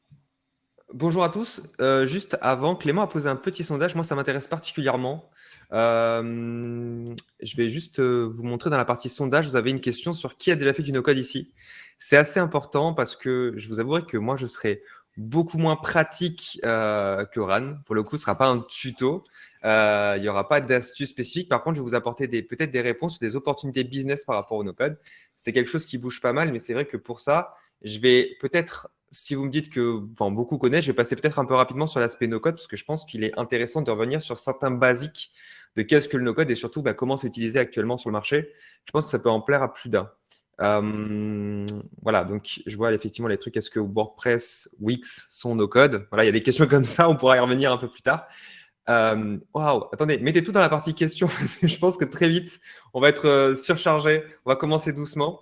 bonjour à tous. Juste avant, Clément a posé un petit sondage. Moi, ça m'intéresse particulièrement. Je vais juste vous montrer dans la partie sondage. Vous avez une question sur qui a déjà fait du no-code ici. C'est assez important parce que je vous avouerai que moi, je serai beaucoup moins pratique que Ran. Pour le coup, ce ne sera pas un tuto. Il n'y aura pas d'astuces spécifiques. Par contre, je vais vous apporter peut-être des réponses, des opportunités business par rapport au no-code. C'est quelque chose qui bouge pas mal, mais c'est vrai que pour ça, je vais peut-être, si vous me dites que beaucoup connaissent, je vais passer peut-être un peu rapidement sur l'aspect no-code parce que je pense qu'il est intéressant de revenir sur certains basiques de qu'est-ce que le no-code et surtout comment c'est utilisé actuellement sur le marché. Je pense que ça peut en plaire à plus d'un. Voilà, donc je vois effectivement les trucs. Est-ce que WordPress, Wix sont no-code? Voilà, il y a des questions comme ça, on pourra y revenir un peu plus tard. Waouh, attendez, mettez tout dans la partie questions parce que je pense que très vite, on va être surchargé. On va commencer doucement.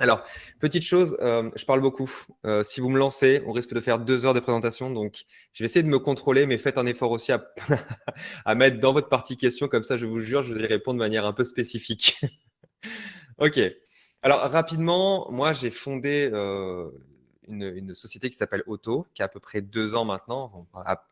Alors, petite chose, je parle beaucoup. Si vous me lancez, on risque de faire 2 heures de présentation. Donc, je vais essayer de me contrôler, mais faites un effort aussi à mettre dans votre partie questions. Comme ça, je vous jure, je vais y répondre de manière un peu spécifique. OK. Alors, rapidement, moi, j'ai fondé une société qui s'appelle Auto, qui a à peu près 2 ans maintenant.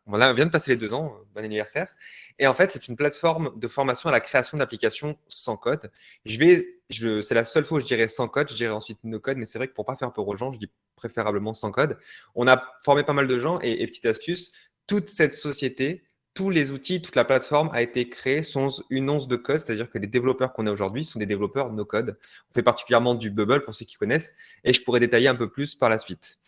On vient de passer les 2 ans. Bon anniversaire. Et en fait, c'est une plateforme de formation à la création d'applications sans code. C'est la seule fois où je dirais sans code. Je dirais ensuite no code, mais c'est vrai que pour pas faire peur aux gens, je dis préférablement sans code. On a formé pas mal de gens et petite astuce, toute cette société, tous les outils, toute la plateforme a été créée sans une once de code, c'est-à-dire que les développeurs qu'on a aujourd'hui sont des développeurs no code. On fait particulièrement du Bubble pour ceux qui connaissent et je pourrais détailler un peu plus par la suite.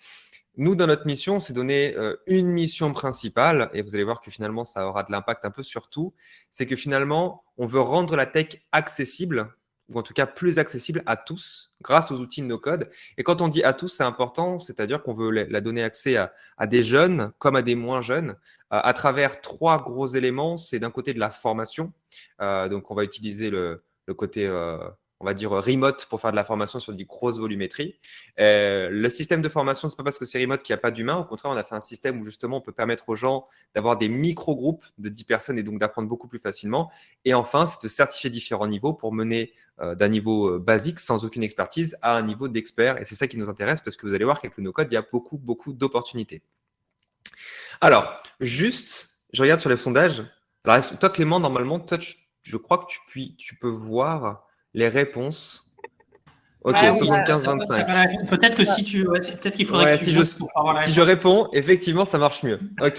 Nous, dans notre mission, on s'est donné une mission principale et vous allez voir que finalement, ça aura de l'impact un peu sur tout. C'est que finalement, on veut rendre la tech accessible ou en tout cas plus accessible à tous grâce aux outils de no-code. Et quand on dit à tous, c'est important, c'est-à-dire qu'on veut la donner accès à des jeunes comme à des moins jeunes à travers 3 gros éléments. C'est d'un côté de la formation. Donc, on va utiliser le côté on va dire, remote pour faire de la formation sur du grosse volumétrie. Le système de formation, c'est pas parce que c'est remote qu'il n'y a pas d'humain. Au contraire, on a fait un système où justement, on peut permettre aux gens d'avoir des micro-groupes de 10 personnes et donc d'apprendre beaucoup plus facilement. Et enfin, c'est de certifier différents niveaux pour mener d'un niveau basique, sans aucune expertise, à un niveau d'expert. Et c'est ça qui nous intéresse parce que vous allez voir qu'avec le no-code, il y a beaucoup, beaucoup d'opportunités. Alors, juste, je regarde sur les sondages. Alors, toi, Clément, normalement, toi, je crois que tu peux voir les réponses. Ok, Ouais, oui, 75-25. peut-être que si tu, peut-être qu'il faudrait Ouais, que tu votes pour avoir la si je réponse. réponds, effectivement, ça marche mieux. Ok.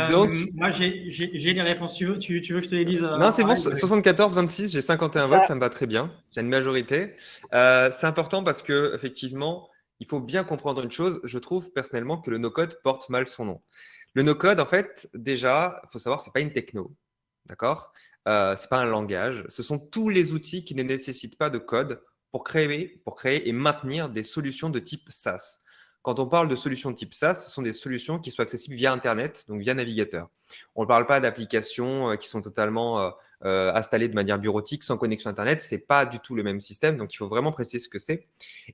Donc, Moi, j'ai les réponses. Tu veux que je te les dise non, c'est en bon, live 74-26, j'ai 51 votes, ça me va très bien. J'ai une majorité. C'est important parce que, effectivement, il faut bien comprendre une chose. Je trouve personnellement que le no-code porte mal son nom. Le no-code, en fait, déjà, il faut savoir, c'est pas une techno. D'accord? C'est pas un langage. Ce sont tous les outils qui ne nécessitent pas de code pour créer et maintenir des solutions de type SaaS. Quand on parle de solutions de type SaaS, ce sont des solutions qui sont accessibles via Internet, donc via navigateur. On ne parle pas d'applications qui sont totalement installées de manière bureautique, sans connexion Internet. Ce n'est pas du tout le même système, donc il faut vraiment préciser ce que c'est.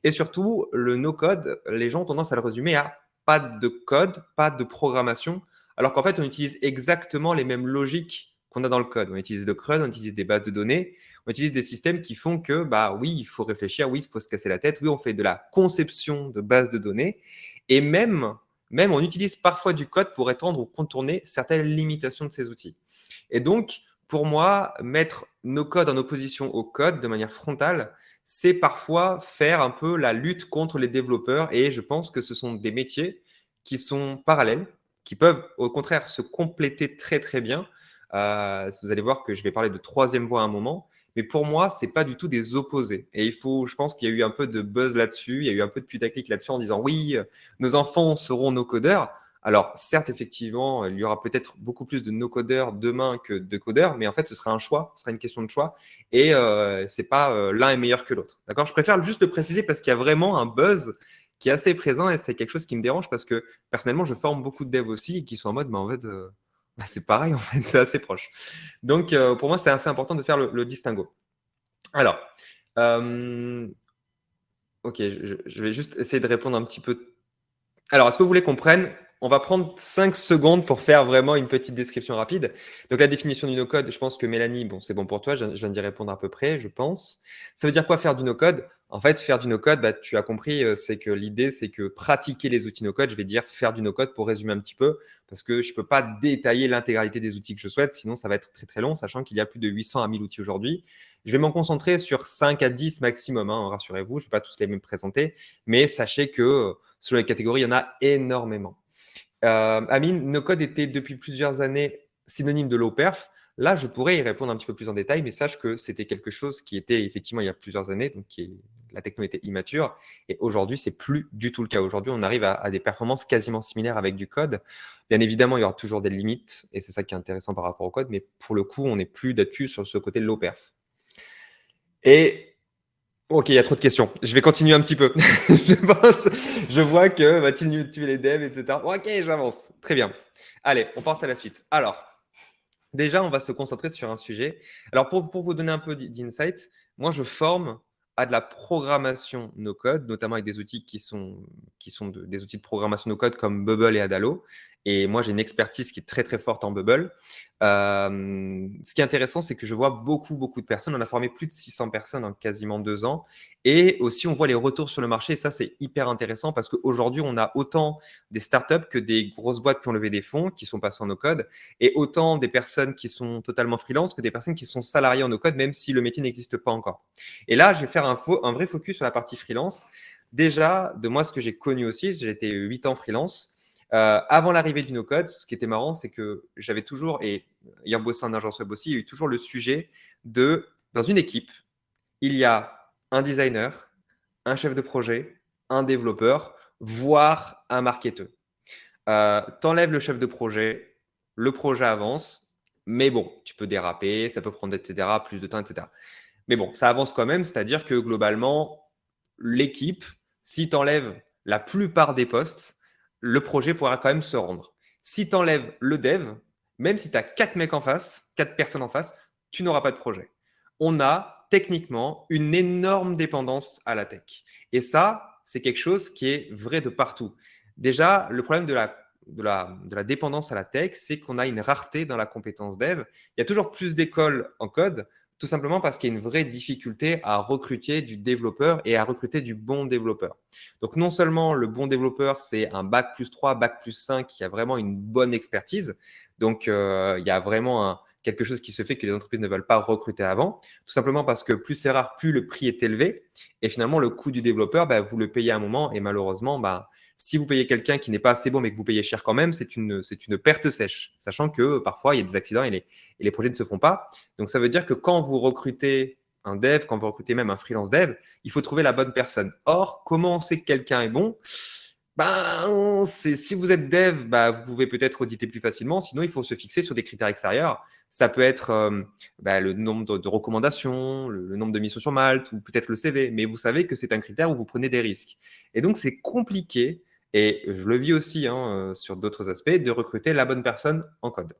Et surtout, le no-code, les gens ont tendance à le résumer à pas de code, pas de programmation, alors qu'en fait, on utilise exactement les mêmes logiques qu'on a dans le code. On utilise le CRUD, on utilise des bases de données, on utilise des systèmes qui font que, bah oui, il faut réfléchir, oui, il faut se casser la tête, oui, on fait de la conception de bases de données, et même on utilise parfois du code pour étendre ou contourner certaines limitations de ces outils. Et donc, pour moi, mettre nos codes en opposition au code de manière frontale, c'est parfois faire un peu la lutte contre les développeurs, et je pense que ce sont des métiers qui sont parallèles, qui peuvent au contraire se compléter très très bien. Vous allez voir que je vais parler de troisième voie à un moment, mais pour moi, ce n'est pas du tout des opposés. Et je pense qu'il y a eu un peu de buzz là-dessus, il y a eu un peu de putaclic là-dessus en disant oui, nos enfants seront nos codeurs. Alors, certes, effectivement, il y aura peut-être beaucoup plus de no-codeurs demain que de codeurs, mais en fait, ce sera un choix, ce sera une question de choix, et ce n'est pas l'un est meilleur que l'autre. D'accord? Je préfère juste le préciser parce qu'il y a vraiment un buzz qui est assez présent et c'est quelque chose qui me dérange parce que personnellement, je forme beaucoup de devs aussi qui sont en mode, mais en fait, c'est pareil, en fait, c'est assez proche. Donc, pour moi, c'est assez important de faire le distinguo. Alors, ok, je vais juste essayer de répondre un petit peu. Alors, est-ce que vous voulez qu'on prenne On va prendre 5 secondes pour faire vraiment une petite description rapide. Donc, la définition du no-code, je pense que Mélanie, bon, c'est bon pour toi, je viens d'y répondre à peu près, je pense. Ça veut dire quoi faire du no-code? En fait, faire du no-code, bah, tu as compris, c'est que l'idée, c'est que pratiquer les outils no-code, je vais dire faire du no-code pour résumer un petit peu, parce que je ne peux pas détailler l'intégralité des outils que je souhaite, sinon ça va être très très long, sachant qu'il y a plus de 800 à 1000 outils aujourd'hui. Je vais m'en concentrer sur 5 à 10 maximum, hein, rassurez-vous, je ne vais pas tous les mêmes présenter, mais sachez que selon les catégories, il y en a énormément. Amine, no-code était depuis plusieurs années synonyme de low perf. Là, je pourrais y répondre un petit peu plus en détail, mais sache que c'était quelque chose qui était effectivement il y a plusieurs années, donc la techno était immature. Et aujourd'hui, c'est plus du tout le cas. Aujourd'hui, on arrive à des performances quasiment similaires avec du code. Bien évidemment, il y aura toujours des limites, et c'est ça qui est intéressant par rapport au code, mais pour le coup, on n'est plus là-dessus sur ce côté low perf. Et ok, il y a trop de questions. Je vais continuer un petit peu. Je vois que va-t-il tuer les devs, etc. Ok, j'avance. Très bien. Allez, on part à la suite. Alors, déjà, on va se concentrer sur un sujet. Alors, pour vous donner un peu d'insight, moi, je forme à de la programmation no-code, notamment avec des outils qui sont des outils de programmation no-code comme Bubble et Adalo. Et moi, j'ai une expertise qui est très, très forte en Bubble. Ce qui est intéressant, c'est que je vois beaucoup, beaucoup de personnes. On a formé plus de 600 personnes en quasiment 2 ans. Et aussi, on voit les retours sur le marché. Et ça, c'est hyper intéressant parce qu'aujourd'hui, on a autant des startups que des grosses boîtes qui ont levé des fonds, qui sont passées en no-code, et autant des personnes qui sont totalement freelance que des personnes qui sont salariées en no-code, même si le métier n'existe pas encore. Et là, je vais faire un vrai focus sur la partie freelance. Déjà, de moi, ce que j'ai connu aussi, j'ai été 8 ans freelance. Avant l'arrivée du no-code, ce qui était marrant, c'est que j'avais toujours, et ayant bossé en agence web aussi, il y a eu toujours le sujet de, dans une équipe, il y a un designer, un chef de projet, un développeur, voire un marketeur. T'enlèves le chef de projet, le projet avance, mais bon, tu peux déraper, ça peut prendre, etc., plus de temps, etc. Mais bon, ça avance quand même, c'est-à-dire que globalement, l'équipe, si tu enlèves la plupart des postes, le projet pourra quand même se rendre. Si tu enlèves le dev, même si tu as 4 mecs en face, 4 personnes en face, tu n'auras pas de projet. On a techniquement une énorme dépendance à la tech. Et ça, c'est quelque chose qui est vrai de partout. Déjà, le problème de la dépendance à la tech, c'est qu'on a une rareté dans la compétence dev. Il y a toujours plus d'écoles en code, tout simplement parce qu'il y a une vraie difficulté à recruter du développeur et à recruter du bon développeur. Donc, non seulement le bon développeur, c'est un bac plus 3, bac plus 5 qui a vraiment une bonne expertise. Donc, il y a vraiment quelque chose qui se fait que les entreprises ne veulent pas recruter avant, tout simplement parce que plus c'est rare, plus le prix est élevé. Et finalement, le coût du développeur, vous le payez à un moment. Et malheureusement, si vous payez quelqu'un qui n'est pas assez bon, mais que vous payez cher quand même, c'est une perte sèche, sachant que parfois, il y a des accidents et les projets ne se font pas. Donc, ça veut dire que quand vous recrutez un dev, quand vous recrutez même un freelance dev, il faut trouver la bonne personne. Or, comment on sait que quelqu'un est bon ? Si vous êtes dev, vous pouvez peut-être auditer plus facilement. Sinon, il faut se fixer sur des critères extérieurs. Ça peut être le nombre de recommandations, le nombre de missions sur Malte ou peut-être le CV. Mais vous savez que c'est un critère où vous prenez des risques. Et donc, c'est compliqué, et je le vis aussi sur d'autres aspects, de recruter la bonne personne en code.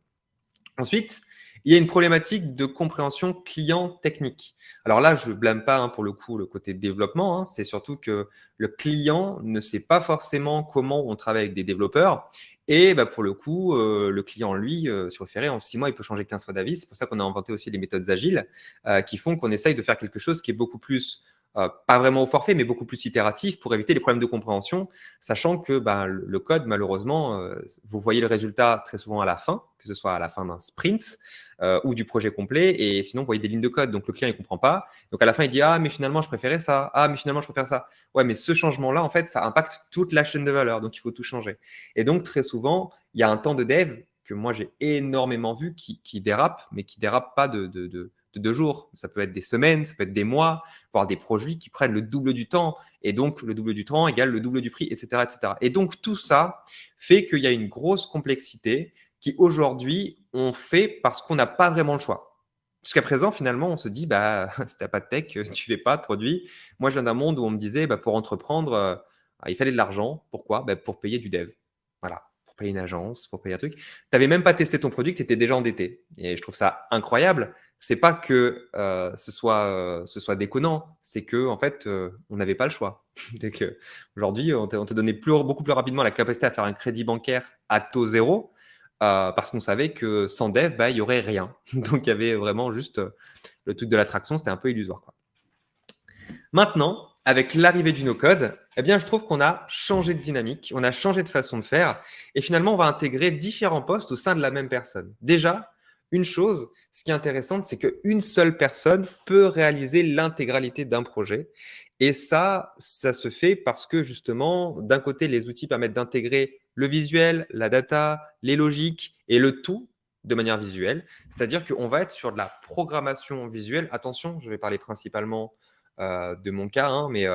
Ensuite, il y a une problématique de compréhension client technique. Alors là, je ne blâme pas pour le coup le côté développement. C'est surtout que le client ne sait pas forcément comment on travaille avec des développeurs. Et pour le coup, le client, lui, si vous préférez, en 6 mois, il peut changer 15 fois d'avis. C'est pour ça qu'on a inventé aussi les méthodes agiles qui font qu'on essaye de faire quelque chose qui est beaucoup plus, pas vraiment au forfait, mais beaucoup plus itératif pour éviter les problèmes de compréhension, sachant que le code, malheureusement, vous voyez le résultat très souvent à la fin, que ce soit à la fin d'un sprint ou du projet complet, et sinon, vous voyez des lignes de code, donc le client, il ne comprend pas. Donc à la fin, il dit « Ah, mais finalement, je préférais ça. Ah, mais finalement, je préfère ça. » Ouais, mais ce changement-là, en fait, ça impacte toute la chaîne de valeur, donc il faut tout changer. Et donc, très souvent, il y a un temps de dev que moi, j'ai énormément vu qui dérape, mais qui dérape pas de 2 jours. Ça peut être des semaines, ça peut être des mois, voire des produits qui prennent le double du temps. Et donc, le double du temps égale le double du prix, etc., etc. Et donc, tout ça fait qu'il y a une grosse complexité qui, aujourd'hui, on fait parce qu'on n'a pas vraiment le choix. Jusqu'à présent, finalement, on se dit, si tu n'as pas de tech, tu ne fais pas de produit. Moi, je viens d'un monde où on me disait, pour entreprendre, il fallait de l'argent. Pourquoi ? Pour payer du dev. Voilà, pour payer une agence, pour payer un truc. Tu n'avais même pas testé ton produit, que tu étais déjà endetté. Et je trouve ça incroyable. C'est pas que ce soit déconnant, c'est que en fait, on n'avait pas le choix. Aujourd'hui, on te donnait beaucoup plus rapidement la capacité à faire un crédit bancaire à taux zéro. Parce qu'on savait que sans dev, il n'y aurait rien. Donc, il y avait vraiment juste le truc de l'attraction, c'était un peu illusoire, quoi. Maintenant, avec l'arrivée du no-code, je trouve qu'on a changé de dynamique, on a changé de façon de faire, et finalement, on va intégrer différents postes au sein de la même personne. Déjà, une chose, ce qui est intéressant, c'est qu'une seule personne peut réaliser l'intégralité d'un projet. Et ça se fait parce que justement, d'un côté, les outils permettent d'intégrer le visuel, la data, les logiques et le tout de manière visuelle. C'est-à-dire qu'on va être sur de la programmation visuelle. Attention, je vais parler principalement de mon cas, mais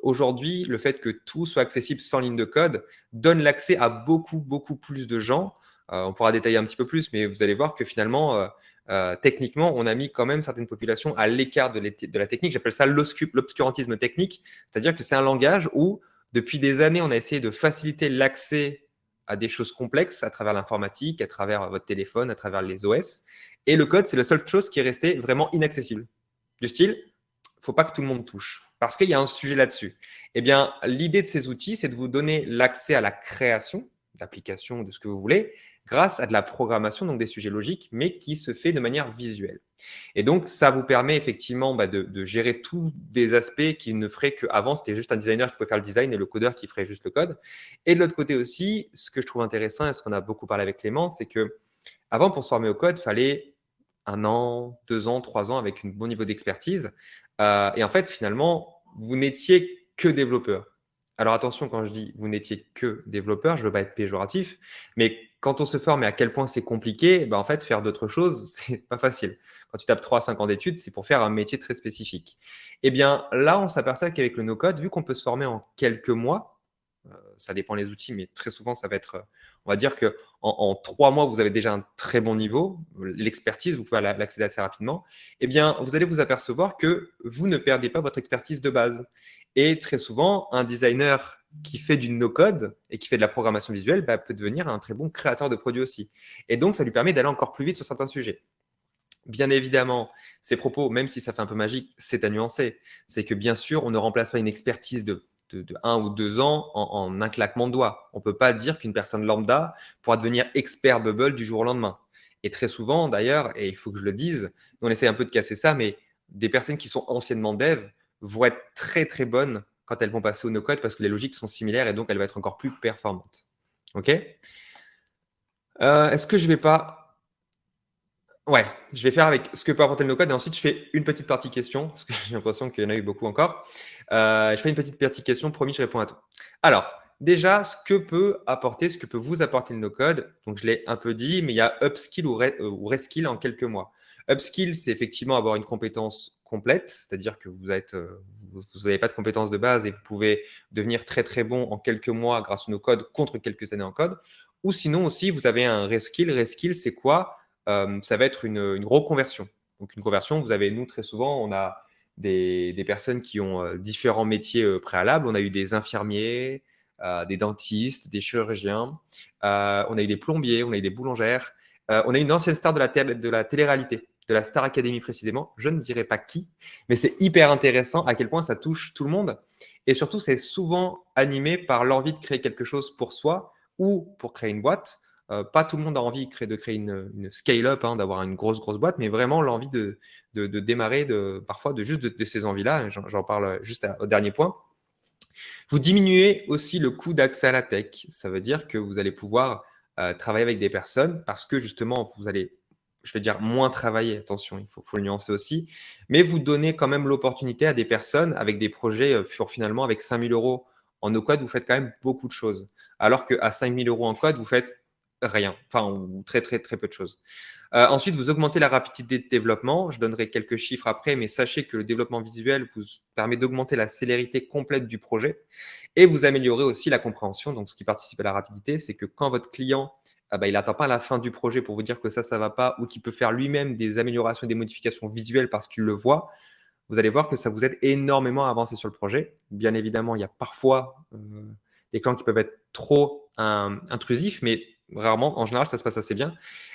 aujourd'hui, le fait que tout soit accessible sans ligne de code donne l'accès à beaucoup, beaucoup plus de gens. On pourra détailler un petit peu plus, mais vous allez voir que finalement, techniquement, on a mis quand même certaines populations à l'écart de la technique. J'appelle ça l'obscurantisme technique, c'est-à-dire que c'est un langage où, depuis des années, on a essayé de faciliter l'accès à des choses complexes à travers l'informatique, à travers votre téléphone, à travers les OS. Et le code, c'est la seule chose qui est restée vraiment inaccessible. Du style, il ne faut pas que tout le monde touche, parce qu'il y a un sujet là-dessus. L'idée de ces outils, c'est de vous donner l'accès à la création d'applications, de ce que vous voulez, grâce à de la programmation, donc des sujets logiques, mais qui se fait de manière visuelle. Et donc, ça vous permet effectivement de gérer tous des aspects qui ne feraient qu'avant, c'était juste un designer qui pouvait faire le design et le codeur qui ferait juste le code. Et de l'autre côté aussi, ce que je trouve intéressant et ce qu'on a beaucoup parlé avec Clément, c'est que avant, pour se former au code, il fallait 1 an, 2 ans, 3 ans avec un bon niveau d'expertise. Et en fait, finalement, vous n'étiez que développeur. Alors attention, quand je dis vous n'étiez que développeur, je ne veux pas être péjoratif, mais quand on se forme et à quel point c'est compliqué, en fait, faire d'autres choses, c'est pas facile. Quand tu tapes 3 à 5 ans d'études, c'est pour faire un métier très spécifique. Là, on s'aperçoit qu'avec le no-code, vu qu'on peut se former en quelques mois, ça dépend des outils, mais très souvent, ça va être, on va dire qu'en 3 mois, vous avez déjà un très bon niveau. L'expertise, vous pouvez l'accéder assez rapidement. Vous allez vous apercevoir que vous ne perdez pas votre expertise de base. Et très souvent, un designer qui fait du no-code et qui fait de la programmation visuelle peut devenir un très bon créateur de produits aussi. Et donc, ça lui permet d'aller encore plus vite sur certains sujets. Bien évidemment, ces propos, même si ça fait un peu magique, c'est à nuancer. C'est que bien sûr, on ne remplace pas une expertise de 1 ou 2 ans en un claquement de doigts. On ne peut pas dire qu'une personne lambda pourra devenir expert Bubble du jour au lendemain. Et très souvent, d'ailleurs, et il faut que je le dise, on essaie un peu de casser ça, mais des personnes qui sont anciennement dev vont être très très bonnes quand elles vont passer au no-code parce que les logiques sont similaires et donc elles vont être encore plus performantes. OK? Est-ce que je vais pas... Ouais, je vais faire avec ce que peut apporter le no-code et ensuite je fais une petite partie question parce que j'ai l'impression qu'il y en a eu beaucoup encore. Je fais une petite partie question, promis, je réponds à tout. Alors, déjà, ce que peut vous apporter le no-code, donc je l'ai un peu dit, mais il y a upskill ou reskill en quelques mois. Upskill, c'est effectivement avoir une compétence complète, c'est-à-dire que vous n'avez pas de compétences de base et vous pouvez devenir très très bon en quelques mois grâce au no-code contre quelques années en code. Ou sinon aussi, vous avez un reskill. Reskill, c'est quoi? Ça va être une reconversion. Donc une conversion, nous très souvent, on a des personnes qui ont différents métiers préalables. On a eu des infirmiers, des dentistes, des chirurgiens, on a eu des plombiers, on a eu des boulangères. On a une ancienne star de la télé-réalité, de la Star Academy précisément. Je ne dirais pas qui, mais c'est hyper intéressant à quel point ça touche tout le monde. Et surtout, c'est souvent animé par l'envie de créer quelque chose pour soi ou pour créer une boîte. Pas tout le monde a envie de créer une scale-up, d'avoir une grosse boîte, mais vraiment l'envie de démarrer, parfois juste de ces envies-là. J'en parle juste au dernier point. Vous diminuez aussi le coût d'accès à la tech. Ça veut dire que vous allez pouvoir travailler avec des personnes parce que justement, vous allez, je vais dire, moins travailler. Attention, il faut le nuancer aussi. Mais vous donnez quand même l'opportunité à des personnes avec des projets finalement avec 5 000 € en no-code, vous faites quand même beaucoup de choses. Alors qu'à 5 000 € en code, vous faites rien, enfin, ou très peu de choses. Ensuite, vous augmentez la rapidité de développement. Je donnerai quelques chiffres après, mais sachez que le développement visuel vous permet d'augmenter la célérité complète du projet et vous améliorez aussi la compréhension. Donc, ce qui participe à la rapidité, c'est que quand votre client il n'attend pas la fin du projet pour vous dire que ça ne va pas ou qu'il peut faire lui-même des améliorations et des modifications visuelles parce qu'il le voit, vous allez voir que ça vous aide énormément à avancer sur le projet. Bien évidemment, il y a parfois des clients qui peuvent être trop intrusifs, mais rarement, en général, ça se passe assez bien.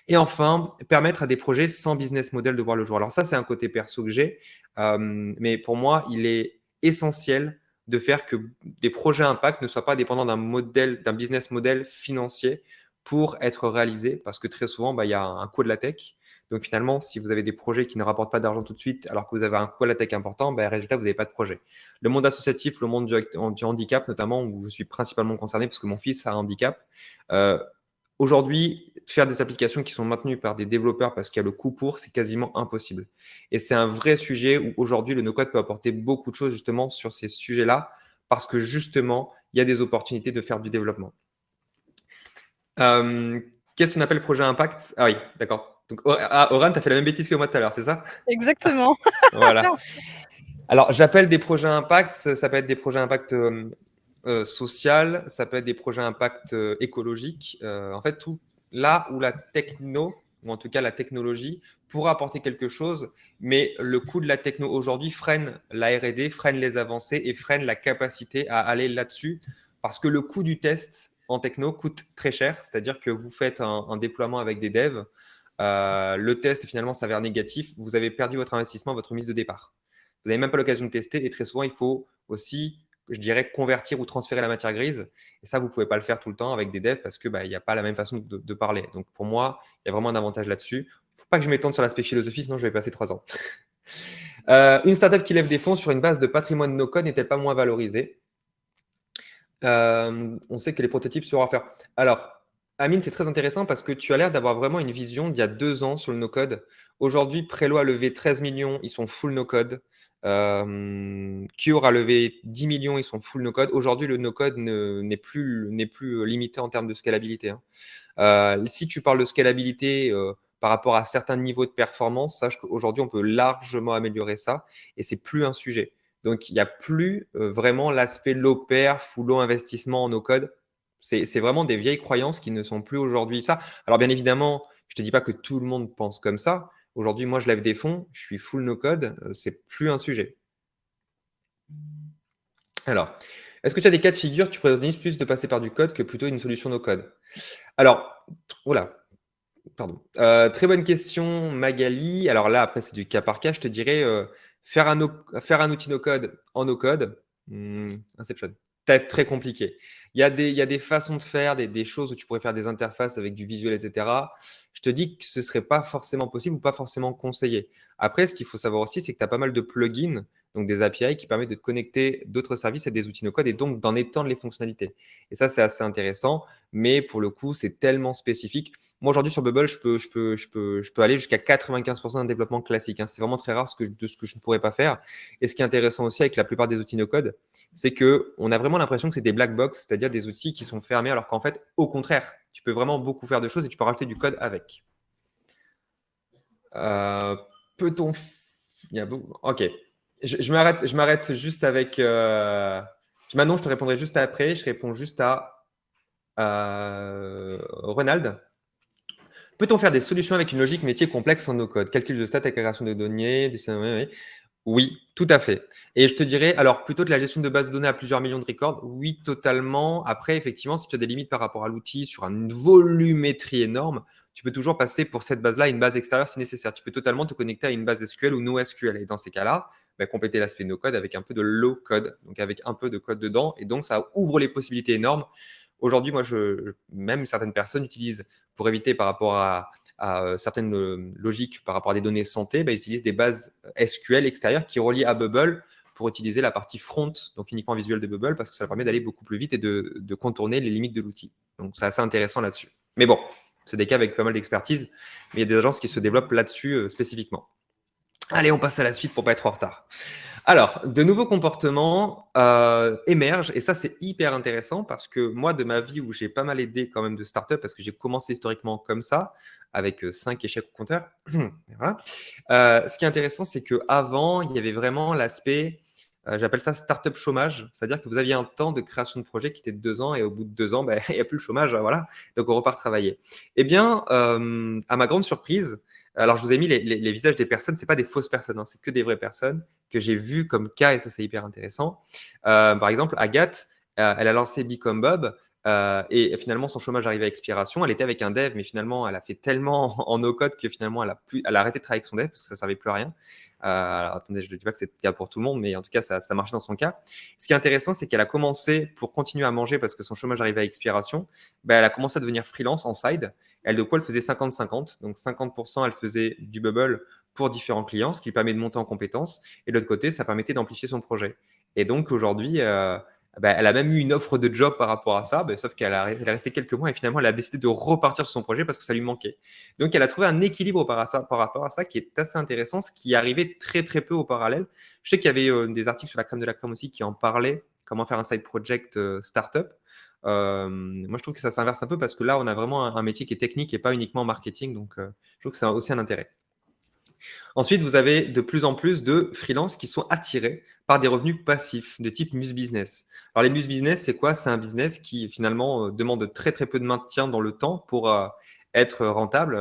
Et enfin, permettre à des projets sans business model de voir le jour. Alors ça, c'est un côté perso que j'ai, mais pour moi, il est essentiel de faire que des projets impact ne soient pas dépendants d'un business model financier pour être réalisés, parce que très souvent, il y a un coût de la tech. Donc finalement, si vous avez des projets qui ne rapportent pas d'argent tout de suite, alors que vous avez un coût à la tech important, résultat, vous n'avez pas de projet. Le monde associatif, le monde du handicap notamment, où je suis principalement concerné parce que mon fils a un handicap, aujourd'hui, faire des applications qui sont maintenues par des développeurs parce qu'il y a le coût pour, c'est quasiment impossible. Et c'est un vrai sujet où aujourd'hui, le no-code peut apporter beaucoup de choses justement sur ces sujets-là parce que justement, il y a des opportunités de faire du développement. Qu'est-ce qu'on appelle projet impact? Ah oui, d'accord. Donc, Oran, tu as fait la même bêtise que moi tout à l'heure, c'est ça? Exactement. Voilà. Alors, j'appelle des projets impact, ça peut être des projets impact social, ça peut être des projets impact écologique. En fait, tout là où la techno, ou en tout cas la technologie, pourra apporter quelque chose, mais le coût de la techno aujourd'hui freine la R&D, freine les avancées et freine la capacité à aller là-dessus, parce que le coût du test en techno coûte très cher, c'est-à-dire que vous faites un déploiement avec des devs, le test finalement s'avère négatif, vous avez perdu votre investissement, votre mise de départ. Vous n'avez même pas l'occasion de tester et très souvent, il faut aussi, je dirais, convertir ou transférer la matière grise. Et ça, vous ne pouvez pas le faire tout le temps avec des devs parce qu'il n'y a pas la même façon de parler. Donc pour moi, il y a vraiment un avantage là-dessus. Il ne faut pas que je m'étende sur l'aspect philosophie, sinon je vais passer 3 ans. Une startup qui lève des fonds sur une base de patrimoine no-code n'est-elle pas moins valorisée? On sait que les prototypes seront à faire. Alors, Amine, c'est très intéressant parce que tu as l'air d'avoir vraiment une vision d'il y a 2 ans sur le no-code. Aujourd'hui, Prelo a levé 13 millions, ils sont full no-code. Cure a levé 10 millions, ils sont full no-code. Aujourd'hui, le no-code n'est plus limité en termes de scalabilité. Si tu parles de scalabilité par rapport à certains niveaux de performance, sache qu'aujourd'hui, on peut largement améliorer ça et c'est plus un sujet. Donc, il n'y a plus vraiment l'aspect low perf ou low investissement en no-code. C'est vraiment des vieilles croyances qui ne sont plus aujourd'hui ça. Alors, bien évidemment, je ne te dis pas que tout le monde pense comme ça. Aujourd'hui, moi, je lève des fonds, je suis full no-code, c'est plus un sujet. Alors, est-ce que tu as des cas de figure, tu préconises plus de passer par du code que plutôt une solution no-code? Alors, voilà. Pardon. Très bonne question, Magali. Alors là, après, c'est du cas par cas. Je te dirais, faire un outil no-code en no-code, Inception. Peut-être très compliqué. Il y a des façons de faire, des choses où tu pourrais faire des interfaces avec du visuel, etc. Je te dis que ce ne serait pas forcément possible ou pas forcément conseillé. Après, ce qu'il faut savoir aussi, c'est que tu as pas mal de plugins, donc des API qui permettent de te connecter d'autres services à des outils no-code et donc d'en étendre les fonctionnalités. Et ça, c'est assez intéressant, mais pour le coup, c'est tellement spécifique. Moi, aujourd'hui, sur Bubble, je peux aller jusqu'à 95% d'un développement classique, hein. C'est vraiment très rare de ce que je ne pourrais pas faire. Et ce qui est intéressant aussi avec la plupart des outils no-code, c'est qu'on a vraiment l'impression que c'est des black box, c'est-à-dire des outils qui sont fermés, alors qu'en fait, au contraire, tu peux vraiment beaucoup faire de choses et tu peux rajouter du code avec. Euh, Peut-on. Il y a beaucoup. Ok. Je m'arrête juste avec. Manon, je te répondrai juste après. Je réponds juste à Ronald. Peut-on faire des solutions avec une logique métier complexe en no-code? Calcul de stats, agrégation de données, oui, tout à fait. Et je te dirais, alors plutôt que la gestion de base de données à plusieurs millions de records, oui, totalement. Après, effectivement, si tu as des limites par rapport à l'outil sur une volumétrie énorme, tu peux toujours passer pour cette base-là à une base extérieure si nécessaire. Tu peux totalement te connecter à une base SQL ou NoSQL. Et dans ces cas-là, compléter l'aspect no-code avec un peu de low-code, donc avec un peu de code dedans. Et donc, ça ouvre les possibilités énormes. Aujourd'hui, moi, même certaines personnes utilisent, pour éviter par rapport à certaines logiques par rapport à des données santé, ils utilisent des bases SQL extérieures qui relient à Bubble pour utiliser la partie front, donc uniquement visuelle de Bubble, parce que ça permet d'aller beaucoup plus vite et de contourner les limites de l'outil. Donc, c'est assez intéressant là-dessus. Mais bon, c'est des cas avec pas mal d'expertise, mais il y a des agences qui se développent là-dessus spécifiquement. Allez, on passe à la suite pour pas être en retard. Alors, de nouveaux comportements émergent et ça, c'est hyper intéressant parce que moi, de ma vie où j'ai pas mal aidé quand même de startups parce que j'ai commencé historiquement comme ça, avec 5 échecs au compteur. Voilà. Ce qui est intéressant, c'est qu'avant, il y avait vraiment l'aspect, j'appelle ça startup chômage, c'est-à-dire que vous aviez un temps de création de projet qui était de 2 ans et au bout de 2 ans, il n'y a plus le chômage, voilà, donc on repart travailler. Eh bien, à ma grande surprise, alors je vous ai mis les visages des personnes, c'est pas des fausses personnes, hein, c'est que des vraies personnes que j'ai vues comme cas et ça c'est hyper intéressant. Par exemple, Agathe, elle a lancé Become Bob. Et finalement, son chômage arrivait à expiration. Elle était avec un dev, mais finalement, elle a fait tellement en no-code que finalement, elle a arrêté de travailler avec son dev parce que ça ne servait plus à rien. Alors, attendez, je ne dis pas que c'est le cas pour tout le monde, mais en tout cas, ça marchait dans son cas. Ce qui est intéressant, c'est qu'elle a commencé, pour continuer à manger parce que son chômage arrivait à expiration, elle a commencé à devenir freelance en side. Elle, de quoi elle faisait 50-50. Donc, 50%, elle faisait du Bubble pour différents clients, ce qui lui permet de monter en compétences. Et de l'autre côté, ça permettait d'amplifier son projet. Et donc, aujourd'hui, elle a même eu une offre de job par rapport à ça, sauf qu'elle est restée quelques mois et finalement, elle a décidé de repartir sur son projet parce que ça lui manquait. Donc, elle a trouvé un équilibre par rapport à ça qui est assez intéressant, ce qui arrivait très, très peu au parallèle. Je sais qu'il y avait des articles sur la crème de la crème aussi qui en parlaient, comment faire un side project startup. Moi, je trouve que ça s'inverse un peu parce que là, on a vraiment un métier qui est technique et pas uniquement marketing. Donc, je trouve que c'est aussi un intérêt. Ensuite, vous avez de plus en plus de freelances qui sont attirés par des revenus passifs de type Muse Business. Alors, les Muse Business, c'est quoi? C'est un business qui finalement demande très très peu de maintien dans le temps pour être rentable.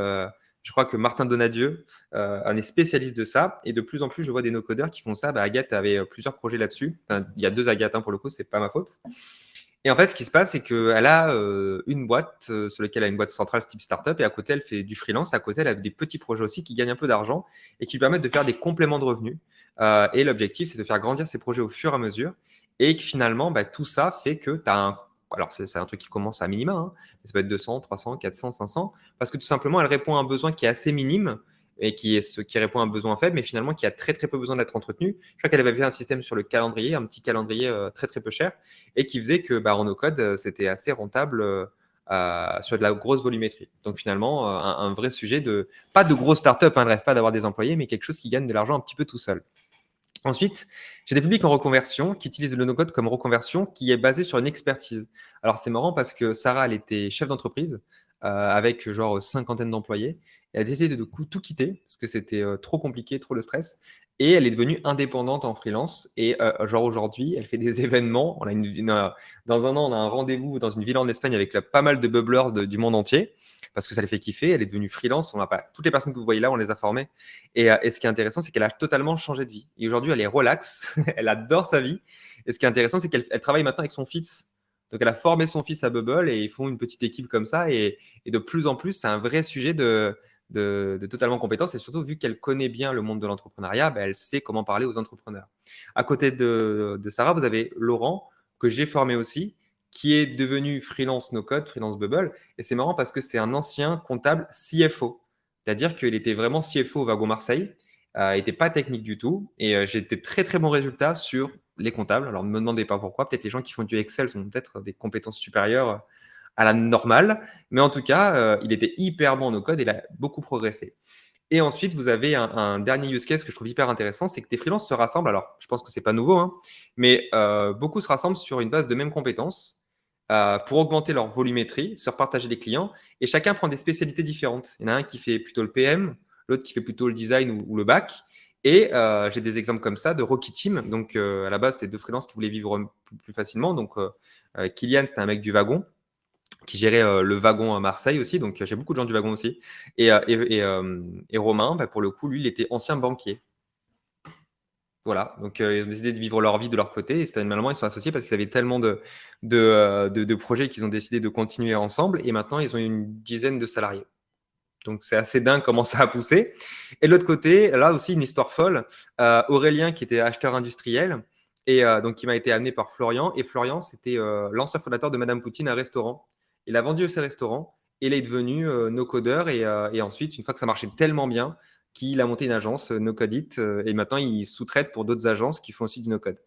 Je crois que Martin Donadieu en est spécialiste de ça. Et de plus en plus, je vois des no-codeurs qui font ça. Agathe avait plusieurs projets là-dessus. Enfin, il y a 2 Agathe, pour le coup, c'est pas ma faute. Et en fait, ce qui se passe, c'est qu'elle a une boîte sur laquelle elle a une boîte centrale type startup et à côté, elle fait du freelance. À côté, elle a des petits projets aussi qui gagnent un peu d'argent et qui lui permettent de faire des compléments de revenus. Et l'objectif, c'est de faire grandir ces projets au fur et à mesure et que finalement, tout ça fait que tu as un. Alors, c'est un truc qui commence à minima, hein. Ça peut être 200, 300, 400, 500, parce que tout simplement, elle répond à un besoin qui est assez minime et qui répond à un besoin faible, mais finalement qui a très très peu besoin d'être entretenu. Je crois qu'elle avait fait un système sur le calendrier, un petit calendrier très très peu cher, et qui faisait que en no-code, c'était assez rentable sur de la grosse volumétrie. Donc finalement, un vrai sujet de, pas de grosse start-up, ne rêve pas d'avoir des employés, mais quelque chose qui gagne de l'argent un petit peu tout seul. Ensuite, j'ai des publics en reconversion qui utilisent le no-code comme reconversion qui est basée sur une expertise. Alors, c'est marrant parce que Sarah, elle était chef d'entreprise avec genre 50 d'employés. Elle a décidé de tout quitter parce que c'était trop compliqué, trop de stress. Et elle est devenue indépendante en freelance. Et genre aujourd'hui, elle fait des événements. On a dans un an, on a un rendez-vous dans une villa en Espagne avec pas mal de bubblers du monde entier parce que ça les fait kiffer. Elle est devenue freelance. Toutes les personnes que vous voyez là, on les a formées. Et ce qui est intéressant, c'est qu'elle a totalement changé de vie. Et aujourd'hui, elle est relax. Elle adore sa vie. Et ce qui est intéressant, c'est qu'elle travaille maintenant avec son fils Donc, elle a formé son fils à Bubble et ils font une petite équipe comme ça. Et de plus en plus, c'est un vrai sujet de totalement compétence. Et surtout, vu qu'elle connaît bien le monde de l'entrepreneuriat, ben, elle sait comment parler aux entrepreneurs. À côté de Sarah, vous avez Laurent, que j'ai formé aussi, qui est devenu freelance no-code, freelance Bubble. Et c'est marrant parce que c'est un ancien comptable CFO. C'est-à-dire qu'il était vraiment CFO au Wagon Marseille. Il n'était pas technique du tout. Et j'ai des très, très bons résultats sur les comptables. Alors, ne me demandez pas pourquoi. Peut-être les gens qui font du Excel ont peut-être des compétences supérieures à la normale. Mais en tout cas, il était hyper bon no-code et il a beaucoup progressé. Et ensuite, vous avez un dernier use case que je trouve hyper intéressant, c'est que tes freelances se rassemblent. Alors, je pense que c'est pas nouveau, hein, mais beaucoup se rassemblent sur une base de mêmes compétences pour augmenter leur volumétrie, se repartager les clients, et chacun prend des spécialités différentes. Il y en a un qui fait plutôt le PM, l'autre qui fait plutôt le design ou le back. Et j'ai des exemples comme ça de Rocky Team. Donc, à la base, c'est deux freelances qui voulaient vivre plus facilement. Donc, Kylian, c'était un mec du wagon qui gérait le wagon à Marseille aussi. Donc, j'ai beaucoup de gens du wagon aussi. Et Romain, bah, pour le coup, lui, il était ancien banquier. Voilà, donc ils ont décidé de vivre leur vie de leur côté. Et finalement, ils sont associés parce qu'ils avaient tellement de projets qu'ils ont décidé de continuer ensemble. Et maintenant, ils ont une dizaine de salariés. Donc, c'est assez dingue comment ça a poussé. Et de l'autre côté, là aussi, une histoire folle. Aurélien, qui était acheteur industriel, et donc qui m'a été amené par Florian. Et Florian, c'était l'ancien fondateur de Madame Poutine, un restaurant. Il a vendu ses restaurants et il est devenu no-codeur. Et ensuite, une fois que ça marchait tellement bien, qu'il a monté une agence no-code-it. Et maintenant, il sous-traite pour d'autres agences qui font aussi du no-code,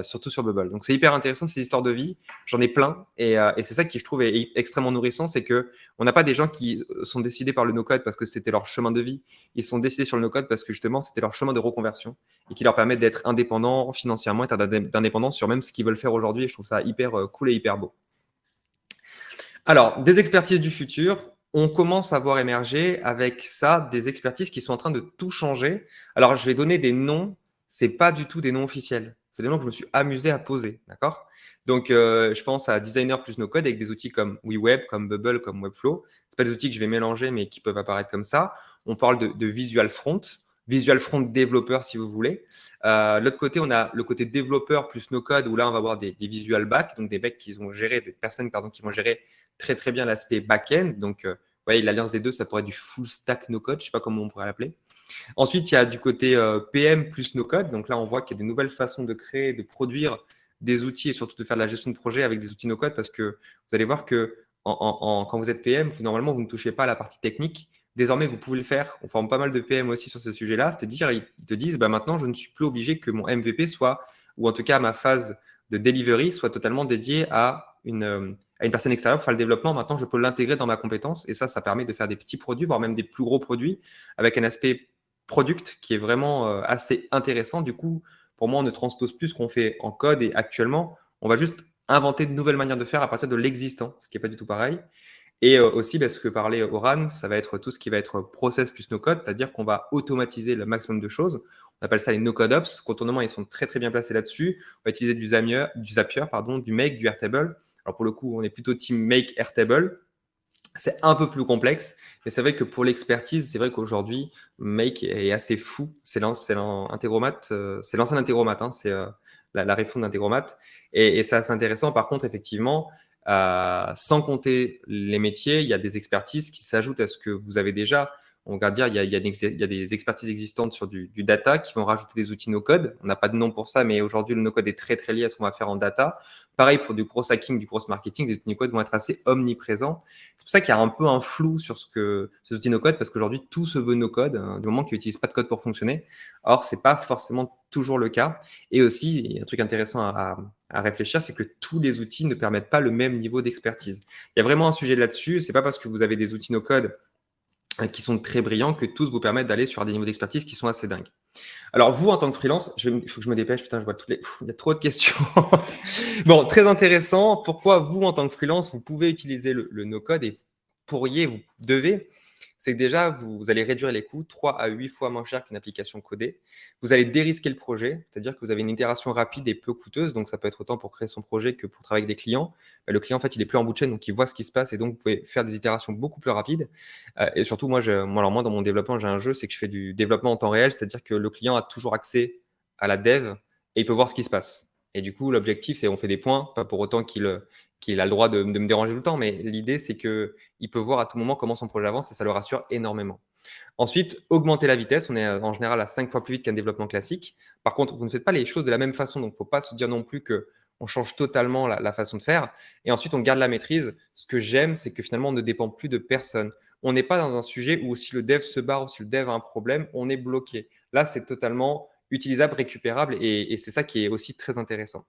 surtout sur Bubble. Donc, c'est hyper intéressant, ces histoires de vie. J'en ai plein. Et c'est ça qui, je trouve, est extrêmement nourrissant. C'est qu'on n'a pas des gens qui sont décidés par le no-code parce que c'était leur chemin de vie. Ils sont décidés sur le no-code parce que justement, c'était leur chemin de reconversion et qui leur permet d'être indépendants financièrement, d'indépendance sur même ce qu'ils veulent faire aujourd'hui. Et je trouve ça hyper cool et hyper beau. Alors, des expertises du futur, on commence à voir émerger avec ça des expertises qui sont en train de tout changer. Alors, je vais donner des noms, c'est pas du tout des noms officiels. C'est des noms que je me suis amusé à poser, d'accord? Donc, je pense à Designer plus No Code avec des outils comme WeWeb, comme Bubble, comme Webflow. C'est pas des outils que je vais mélanger, mais qui peuvent apparaître comme ça. On parle de Visual Front, Visual Front développeur si vous voulez. L'autre côté, on a le côté développeur plus No Code où là, on va avoir des Visual Back, donc des mecs qui vont gérer, des personnes pardon, qui vont gérer très très bien l'aspect back-end. Donc, vous voyez, l'alliance des deux, ça pourrait être du full stack no code, je ne sais pas comment on pourrait l'appeler. Ensuite, il y a du côté PM plus no code. Donc là, on voit qu'il y a de nouvelles façons de créer, de produire des outils et surtout de faire de la gestion de projet avec des outils no code parce que vous allez voir que quand vous êtes PM, normalement, vous ne touchez pas à la partie technique. Désormais, vous pouvez le faire. On forme pas mal de PM aussi sur ce sujet-là. C'est-à-dire, ils te disent, bah, maintenant, je ne suis plus obligé que mon MVP soit, ou en tout cas ma phase de delivery soit totalement dédiée à une personne extérieure pour faire le développement. Maintenant, je peux l'intégrer dans ma compétence et ça permet de faire des petits produits, voire même des plus gros produits avec un aspect product qui est vraiment assez intéressant. Du coup, pour moi, on ne transpose plus ce qu'on fait en code et actuellement, on va juste inventer de nouvelles manières de faire à partir de l'existant, ce qui n'est pas du tout pareil. Et aussi, parce que parlait Oran, ça va être tout ce qui va être process plus no-code, c'est-à-dire qu'on va automatiser le maximum de choses. On appelle ça les no-code ops. Contournement, ils sont très très bien placés là-dessus. On va utiliser du Zapier, du Make, du Airtable. Alors pour le coup, on est plutôt team Make Airtable. C'est un peu plus complexe, mais c'est vrai que pour l'expertise, c'est vrai qu'aujourd'hui, Make est assez fou. C'est l'ancien Integromat, hein, c'est la refonte d'Integromat. Et c'est assez intéressant. Par contre, effectivement, sans compter les métiers, il y a des expertises qui s'ajoutent à ce que vous avez déjà. On regarde dire, il y a des expertises existantes sur du data qui vont rajouter des outils no-code. On n'a pas de nom pour ça, mais aujourd'hui, le no-code est très, très lié à ce qu'on va faire en data. Pareil pour du cross hacking, du cross marketing, les outils no-code vont être assez omniprésents. C'est pour ça qu'il y a un peu un flou sur ces outils no-code, parce qu'aujourd'hui, tout se veut no-code, hein, du moment qu'ils n'utilisent pas de code pour fonctionner. Or, ce n'est pas forcément toujours le cas. Et aussi, il y a un truc intéressant à réfléchir, c'est que tous les outils ne permettent pas le même niveau d'expertise. Il y a vraiment un sujet là-dessus. Ce n'est pas parce que vous avez des outils no-code qui sont très brillants que tous vous permettent d'aller sur des niveaux d'expertise qui sont assez dingues. Alors, vous, en tant que freelance, il faut que je me dépêche, putain, je vois il y a trop de questions. Bon, très intéressant. Pourquoi vous, en tant que freelance, vous pouvez utiliser le no-code et vous devez, c'est que déjà, vous allez réduire les coûts 3 à 8 fois moins cher qu'une application codée. Vous allez dérisquer le projet, c'est-à-dire que vous avez une itération rapide et peu coûteuse. Donc, ça peut être autant pour créer son projet que pour travailler avec des clients. Le client, en fait, il est plus en bout de chaîne, donc il voit ce qui se passe et donc vous pouvez faire des itérations beaucoup plus rapides. Et surtout, moi, dans mon développement, j'ai un jeu, c'est que je fais du développement en temps réel, c'est-à-dire que le client a toujours accès à la dev et il peut voir ce qui se passe. Et du coup, l'objectif, c'est on fait des points, pas pour autant qu'il a le droit de me déranger tout le temps, mais l'idée, c'est qu'il peut voir à tout moment comment son projet avance et ça le rassure énormément. Ensuite, augmenter la vitesse. On est en général à 5 fois plus vite qu'un développement classique. Par contre, vous ne faites pas les choses de la même façon, donc il ne faut pas se dire non plus qu'on change totalement la façon de faire. Et ensuite, on garde la maîtrise. Ce que j'aime, c'est que finalement, on ne dépend plus de personne. On n'est pas dans un sujet où si le dev se barre ou si le dev a un problème, on est bloqué. Là, c'est totalement utilisable, récupérable et c'est ça qui est aussi très intéressant.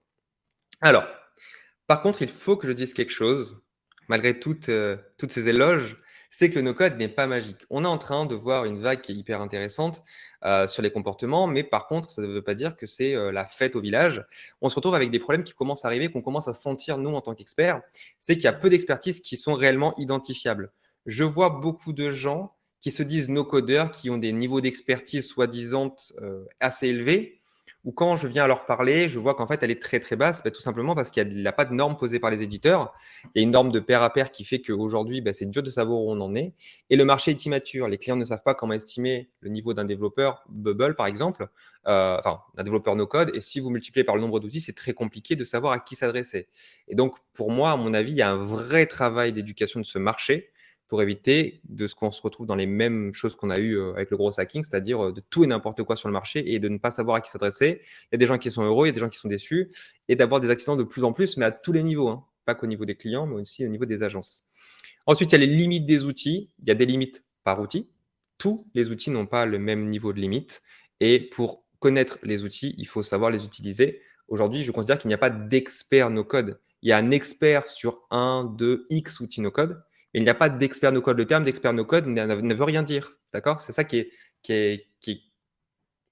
Alors, par contre, il faut que je dise quelque chose, malgré toutes ces éloges, c'est que le no-code n'est pas magique. On est en train de voir une vague qui est hyper intéressante sur les comportements, mais par contre, ça ne veut pas dire que c'est la fête au village. On se retrouve avec des problèmes qui commencent à arriver, qu'on commence à sentir, nous, en tant qu'experts, c'est qu'il y a peu d'expertises qui sont réellement identifiables. Je vois beaucoup de gens qui se disent no-codeurs, qui ont des niveaux d'expertise soi-disant assez élevés, ou quand je viens à leur parler, je vois qu'en fait, elle est très, très basse, tout simplement parce qu'il n'y a pas de norme posée par les éditeurs. Il y a une norme de pair à pair qui fait qu'aujourd'hui, c'est dur de savoir où on en est. Et le marché est immature. Les clients ne savent pas comment estimer le niveau d'un développeur Bubble, par exemple, d'un développeur no-code. Et si vous multipliez par le nombre d'outils, c'est très compliqué de savoir à qui s'adresser. Et donc, pour moi, à mon avis, il y a un vrai travail d'éducation de ce marché pour éviter de ce qu'on se retrouve dans les mêmes choses qu'on a eues avec le gros hacking, c'est-à-dire de tout et n'importe quoi sur le marché et de ne pas savoir à qui s'adresser. Il y a des gens qui sont heureux, il y a des gens qui sont déçus, et d'avoir des accidents de plus en plus, mais à tous les niveaux, hein. Pas qu'au niveau des clients, mais aussi au niveau des agences. Ensuite, il y a les limites des outils. Il y a des limites par outil. Tous les outils n'ont pas le même niveau de limite, et pour connaître les outils, il faut savoir les utiliser. Aujourd'hui, je considère qu'il n'y a pas d'expert no-code. Il y a un expert sur un, deux, X outils no-code, mais il n'y a pas d'expert no-code. Le terme d'expert no-code ne veut rien dire. D'accord? C'est ça qui est.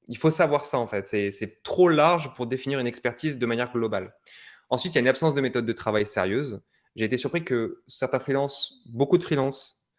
Il faut savoir ça, en fait. C'est trop large pour définir une expertise de manière globale. Ensuite, il y a une absence de méthode de travail sérieuse. J'ai été surpris que certains freelances, beaucoup de freelances,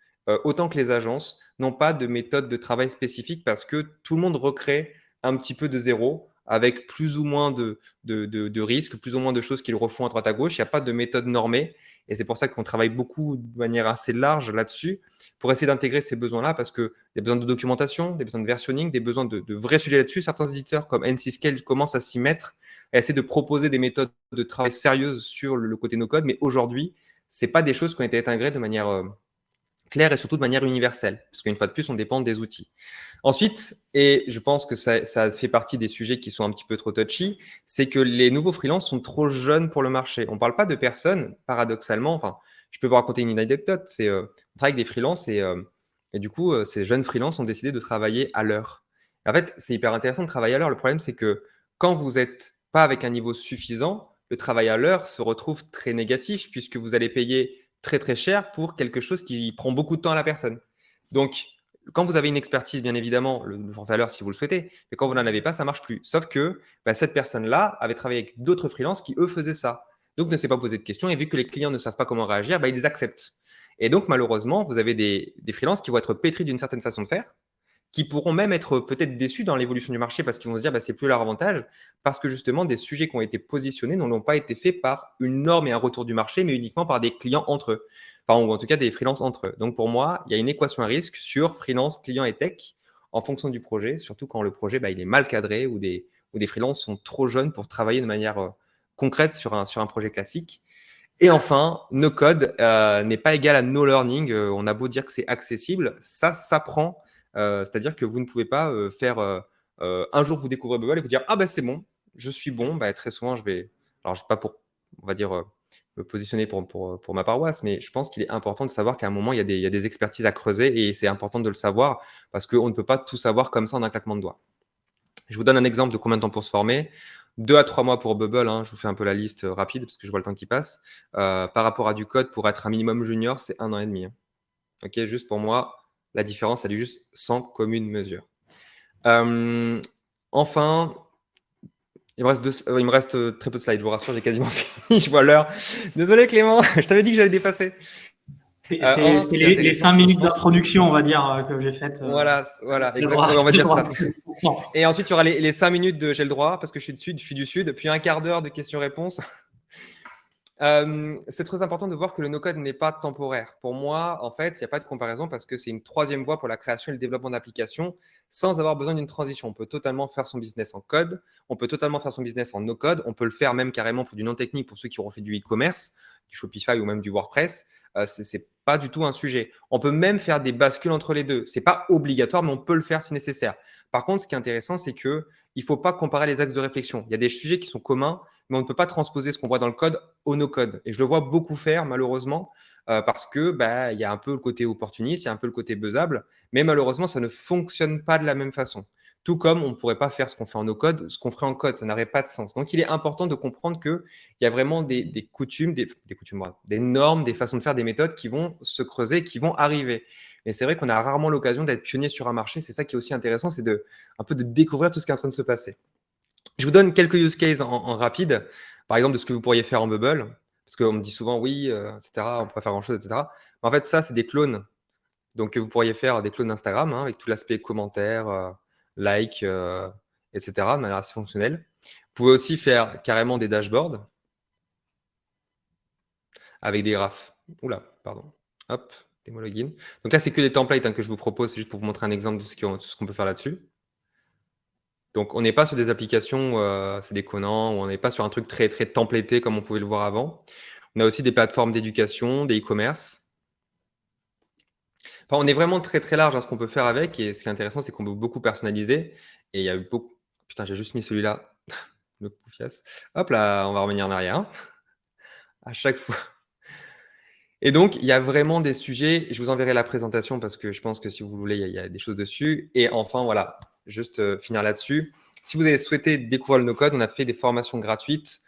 autant que les agences, n'ont pas de méthode de travail spécifique parce que tout le monde recrée un petit peu de zéro avec plus ou moins de risques, plus ou moins de choses qu'ils refont à droite à gauche. Il n'y a pas de méthode normée et c'est pour ça qu'on travaille beaucoup de manière assez large là-dessus pour essayer d'intégrer ces besoins-là parce qu'il y a besoin de documentation, des besoins de versionning, des besoins de vrais sujets là-dessus. Certains éditeurs comme NC-Scale commencent à s'y mettre et à essayer de proposer des méthodes de travail sérieuses sur le côté no-code, mais aujourd'hui, ce n'est pas des choses qui ont été intégrées de manière claire et surtout de manière universelle, parce qu'une fois de plus, on dépend des outils. Ensuite, et je pense que ça fait partie des sujets qui sont un petit peu trop touchy, c'est que les nouveaux freelances sont trop jeunes pour le marché. On ne parle pas de personnes, paradoxalement, enfin, je peux vous raconter une anecdote, on travaille avec des freelances et du coup, ces jeunes freelances ont décidé de travailler à l'heure. En fait, c'est hyper intéressant de travailler à l'heure. Le problème, c'est que quand vous n'êtes pas avec un niveau suffisant, le travail à l'heure se retrouve très négatif puisque vous allez payer très très cher pour quelque chose qui prend beaucoup de temps à la personne. Donc, quand vous avez une expertise, bien évidemment, le forfait à l'heure si vous le souhaitez, mais quand vous n'en avez pas, ça ne marche plus. Sauf que cette personne-là avait travaillé avec d'autres freelances qui, eux, faisaient ça. Donc, ne s'est pas posé de questions et vu que les clients ne savent pas comment réagir, ils les acceptent. Et donc, malheureusement, vous avez des freelances qui vont être pétris d'une certaine façon de faire, qui pourront même être peut-être déçus dans l'évolution du marché parce qu'ils vont se dire c'est plus leur avantage, parce que justement, des sujets qui ont été positionnés n'ont pas été faits par une norme et un retour du marché, mais uniquement par des clients entre eux, enfin, ou en tout cas des freelances entre eux. Donc pour moi, il y a une équation à risque sur freelance, client et tech en fonction du projet, surtout quand le projet il est mal cadré ou des freelances sont trop jeunes pour travailler de manière concrète sur un projet classique. Et enfin, no code n'est pas égal à no learning. On a beau dire que c'est accessible, ça s'apprend. C'est-à-dire que vous ne pouvez pas faire un jour vous découvrez Bubble et vous dire c'est bon, je suis bon. Très souvent je vais, alors je ne sais pas pour, on va dire me positionner pour ma paroisse, mais je pense qu'il est important de savoir qu'à un moment il y a des expertises à creuser et c'est important de le savoir parce qu'on ne peut pas tout savoir comme ça en un claquement de doigts. Je vous donne un exemple de combien de temps pour se former. 2 à 3 mois pour Bubble, je vous fais un peu la liste rapide parce que je vois le temps qui passe. Par rapport à du code, pour être un minimum junior, c'est 1 an et demi. Ok, juste pour moi, la différence, elle est juste sans commune mesure. Enfin, il me reste très peu de slides, je vous rassure, j'ai quasiment fini, je vois l'heure. Désolé Clément, je t'avais dit que j'allais dépasser. C'est les 5 minutes d'introduction, on va dire, que j'ai faites. Voilà, exactement, on va dire ça. Et ensuite, il y aura les 5 minutes de j'ai le droit, parce que je suis du sud, puis un quart d'heure de questions-réponses. C'est très important de voir que le no-code n'est pas temporaire. Pour moi, en fait, il n'y a pas de comparaison parce que c'est une troisième voie pour la création et le développement d'applications sans avoir besoin d'une transition. On peut totalement faire son business en code, on peut totalement faire son business en no-code, on peut le faire même carrément pour du non-technique, pour ceux qui auront fait du e-commerce, du Shopify ou même du WordPress. C'est pas du tout un sujet. On peut même faire des bascules entre les deux. C'est pas obligatoire, mais on peut le faire si nécessaire. Par contre, ce qui est intéressant, c'est que il faut pas comparer les axes de réflexion. Il y a des sujets qui sont communs, mais on ne peut pas transposer ce qu'on voit dans le code au no-code. Et je le vois beaucoup faire, malheureusement, parce que il y a un peu le côté opportuniste, il y a un peu le côté buzzable, mais malheureusement, ça ne fonctionne pas de la même façon. Tout comme on ne pourrait pas faire ce qu'on fait en no-code, ce qu'on ferait en code, ça n'aurait pas de sens. Donc, il est important de comprendre qu'il y a vraiment des coutumes, des normes, des façons de faire, des méthodes qui vont se creuser, qui vont arriver. Et c'est vrai qu'on a rarement l'occasion d'être pionnier sur un marché. C'est ça qui est aussi intéressant, c'est un peu de découvrir tout ce qui est en train de se passer. Je vous donne quelques use cases en rapide, par exemple de ce que vous pourriez faire en Bubble, parce qu'on me dit souvent oui, etc., on ne peut pas faire grand-chose, etc. Mais en fait, ça, c'est des clones. Donc, vous pourriez faire des clones Instagram hein, avec tout l'aspect commentaires, like, etc., de manière assez fonctionnelle. Vous pouvez aussi faire carrément des dashboards avec des graphes. Oula, pardon. Hop, démo login. Donc là, c'est que des templates que je vous propose, c'est juste pour vous montrer un exemple de ce qu'on peut faire là-dessus. Donc, on n'est pas sur des applications, c'est déconnant, ou on n'est pas sur un truc très, très templaté comme on pouvait le voir avant. On a aussi des plateformes d'éducation, des e-commerce. Enfin, on est vraiment très, très large à ce qu'on peut faire avec. Et ce qui est intéressant, c'est qu'on peut beaucoup personnaliser. Et il y a eu beaucoup. Putain, j'ai juste mis celui-là. Le poufias. Hop là, on va revenir en arrière. À chaque fois. Et donc, il y a vraiment des sujets. Je vous enverrai la présentation parce que je pense que si vous voulez, il y a des choses dessus. Et enfin, voilà, juste finir là-dessus. Si vous avez souhaité découvrir le no-code, on a fait des formations gratuites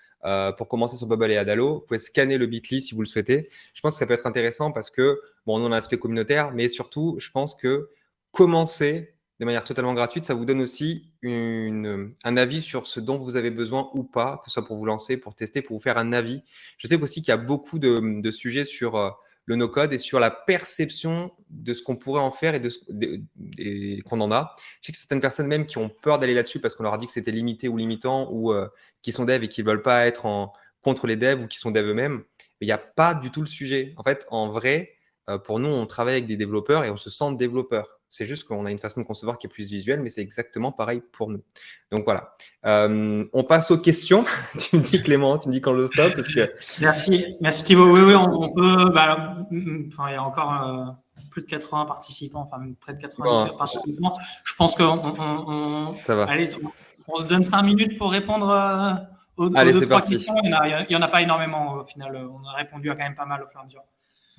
pour commencer sur Bubble et Adalo. Vous pouvez scanner le Bitly si vous le souhaitez. Je pense que ça peut être intéressant parce que, bon, nous, on a l'aspect communautaire, mais surtout, je pense que commencer de manière totalement gratuite, ça vous donne aussi un avis sur ce dont vous avez besoin ou pas, que ce soit pour vous lancer, pour tester, pour vous faire un avis. Je sais aussi qu'il y a beaucoup de sujets sur le no-code et sur la perception de ce qu'on pourrait en faire et qu'on en a. Je sais que certaines personnes même qui ont peur d'aller là-dessus parce qu'on leur a dit que c'était limité ou limitant ou qui sont devs et qui ne veulent pas être contre les devs ou qui sont devs eux-mêmes. Mais il n'y a pas du tout le sujet. En fait, en vrai, pour nous, on travaille avec des développeurs et on se sent développeur. C'est juste qu'on a une façon de concevoir qui est plus visuelle, mais c'est exactement pareil pour nous. Donc voilà. On passe aux questions. Tu me dis Clément, tu me dis quand je stop parce que... Merci Thibaut. Oui, on peut. Il y a encore plus de 80 participants, enfin même près de 90 participants. Je pense qu'on ça va. Allez, on se donne 5 minutes pour répondre aux Allez, deux, c'est trois parti. questions. Il n'y en a pas énormément au final. On a répondu à quand même pas mal au fur et à mesure.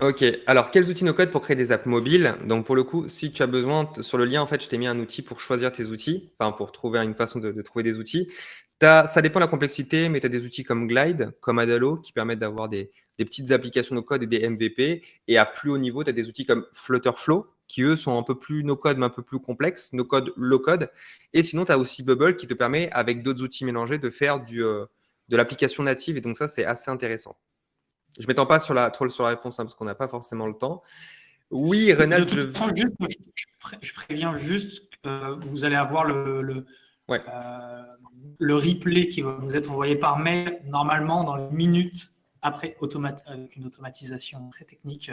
Ok, alors quels outils no-code pour créer des apps mobiles? Donc pour le coup, si tu as besoin, sur le lien, en fait, je t'ai mis un outil pour choisir tes outils, enfin pour trouver une façon de trouver des outils. Ça dépend de la complexité, mais tu as des outils comme Glide, comme Adalo, qui permettent d'avoir des petites applications no-code et des MVP. Et à plus haut niveau, tu as des outils comme Flutterflow, qui eux sont un peu plus no-code, mais un peu plus complexes, no-code, low-code. Et sinon, tu as aussi Bubble qui te permet, avec d'autres outils mélangés, de faire de l'application native. Et donc ça, c'est assez intéressant. Je ne m'étends pas trop sur la réponse parce qu'on n'a pas forcément le temps. Oui, Renald, de toute façon, je préviens juste, vous allez avoir le replay qui va vous être envoyé par mail normalement dans les minutes après, avec une automatisation très technique.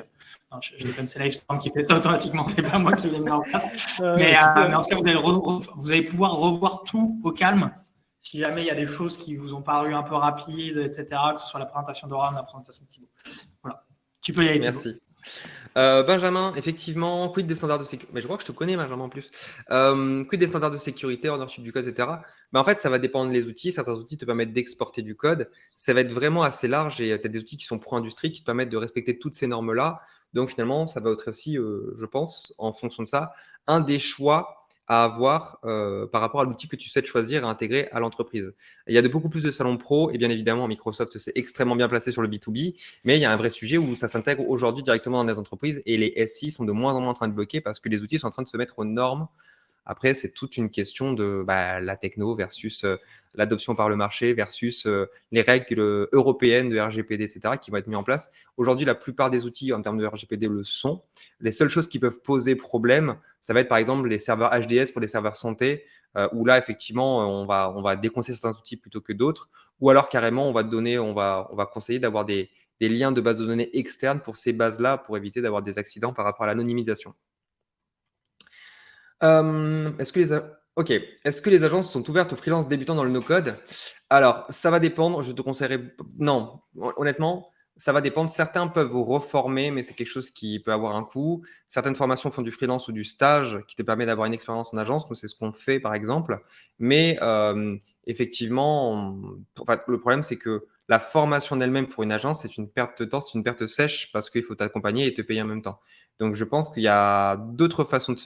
Non, je déconne, c'est Livestorm qui fait ça automatiquement, c'est pas moi qui l'ai mis en place. Mais en tout cas, vous allez pouvoir revoir tout au calme. Si jamais il y a des choses qui vous ont paru un peu rapides, etc., que ce soit la présentation d'Oram, la présentation de Thibaut. Voilà. Tu peux y aller, Thibaut. Merci. Benjamin, effectivement, quid des standards de sécurité? Mais je crois que je te connais, Benjamin, en plus. Quid des standards de sécurité, ownership du code, etc. En fait, ça va dépendre des outils. Certains outils te permettent d'exporter du code. Ça va être vraiment assez large et tu as des outils qui sont pro-industrie qui te permettent de respecter toutes ces normes-là. Donc, finalement, ça va être aussi, je pense, en fonction de ça, un des choix à avoir par rapport à l'outil que tu souhaites choisir et intégrer à l'entreprise. Il y a beaucoup plus de salons pro et bien évidemment, Microsoft s'est extrêmement bien placé sur le B2B, mais il y a un vrai sujet où ça s'intègre aujourd'hui directement dans les entreprises et les SI sont de moins en moins en train de bloquer parce que les outils sont en train de se mettre aux normes. Après, c'est toute une question de la techno versus l'adoption par le marché versus les règles européennes de RGPD, etc., qui vont être mises en place. Aujourd'hui, la plupart des outils en termes de RGPD le sont. Les seules choses qui peuvent poser problème, ça va être par exemple les serveurs HDS pour les serveurs santé. où là, effectivement, on va déconseiller certains outils plutôt que d'autres, ou alors carrément, on va conseiller d'avoir des liens de bases de données externes pour ces bases-là, pour éviter d'avoir des accidents par rapport à l'anonymisation. Est-ce que les agences sont ouvertes aux freelances débutants dans le no-code? Alors, ça va dépendre. Je te conseillerais. Non, honnêtement, ça va dépendre. Certains peuvent vous reformer, mais c'est quelque chose qui peut avoir un coût. Certaines formations font du freelance ou du stage qui te permet d'avoir une expérience en agence. Nous, c'est ce qu'on fait, par exemple. Mais effectivement, le problème, c'est que la formation en elle-même pour une agence, c'est une perte de temps, c'est une perte sèche parce qu'il faut t'accompagner et te payer en même temps. Donc, je pense qu'il y a d'autres façons de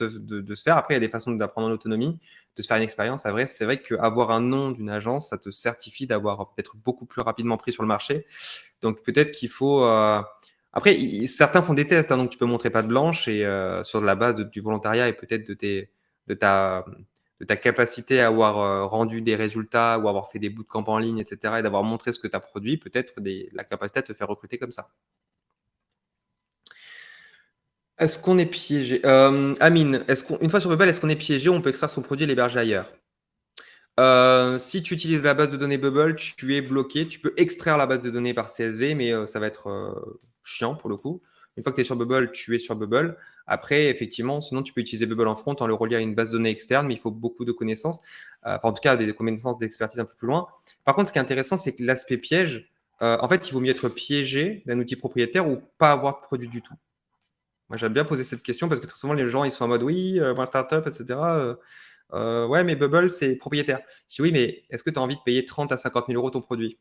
se faire. Après, il y a des façons d'apprendre en autonomie, de se faire une expérience. C'est vrai qu'avoir un nom d'une agence, ça te certifie d'être beaucoup plus rapidement pris sur le marché. Donc, peut-être qu'il faut. Après, certains font des tests, hein, donc tu peux montrer patte blanche et sur la base du volontariat et peut-être de ta capacité à avoir rendu des résultats ou avoir fait des bootcamps en ligne, etc., et d'avoir montré ce que tu as produit, peut-être la capacité à te faire recruter comme ça. Est-ce qu'on est piégé? Amine, une fois sur Bubble, est-ce qu'on est piégé ou on peut extraire son produit et l'héberger ailleurs? Si tu utilises la base de données Bubble, tu es bloqué. Tu peux extraire la base de données par CSV, mais ça va être chiant pour le coup. Une fois que tu es sur Bubble, tu es sur Bubble. Après, effectivement, sinon tu peux utiliser Bubble en front en le reliant à une base de données externe, mais il faut beaucoup de connaissances. Enfin, en tout cas, des connaissances d'expertise un peu plus loin. Par contre, ce qui est intéressant, c'est que l'aspect piège, en fait, il vaut mieux être piégé d'un outil propriétaire ou pas avoir de produit du tout. Moi, j'aime bien poser cette question parce que très souvent, les gens, ils sont en mode oui, moi, startup, etc. Ouais, mais Bubble, c'est propriétaire. Je dis oui, mais est-ce que tu as envie de payer 30 à 50 000 euros ton produit?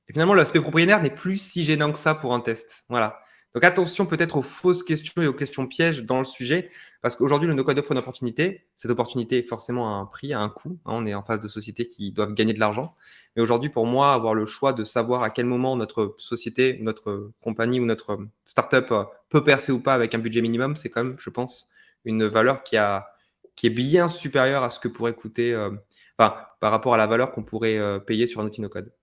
Et finalement, l'aspect propriétaire n'est plus si gênant que ça pour un test. Voilà. Donc attention peut-être aux fausses questions et aux questions pièges dans le sujet, parce qu'aujourd'hui, le no-code offre une opportunité. Cette opportunité est forcément à un prix, à un coût. On est en face de sociétés qui doivent gagner de l'argent. Mais aujourd'hui, pour moi, avoir le choix de savoir à quel moment notre société, notre compagnie ou notre startup peut percer ou pas avec un budget minimum, c'est quand même, je pense, une valeur qui est bien supérieure à ce que pourrait coûter, par rapport à la valeur qu'on pourrait payer sur un outil no-code.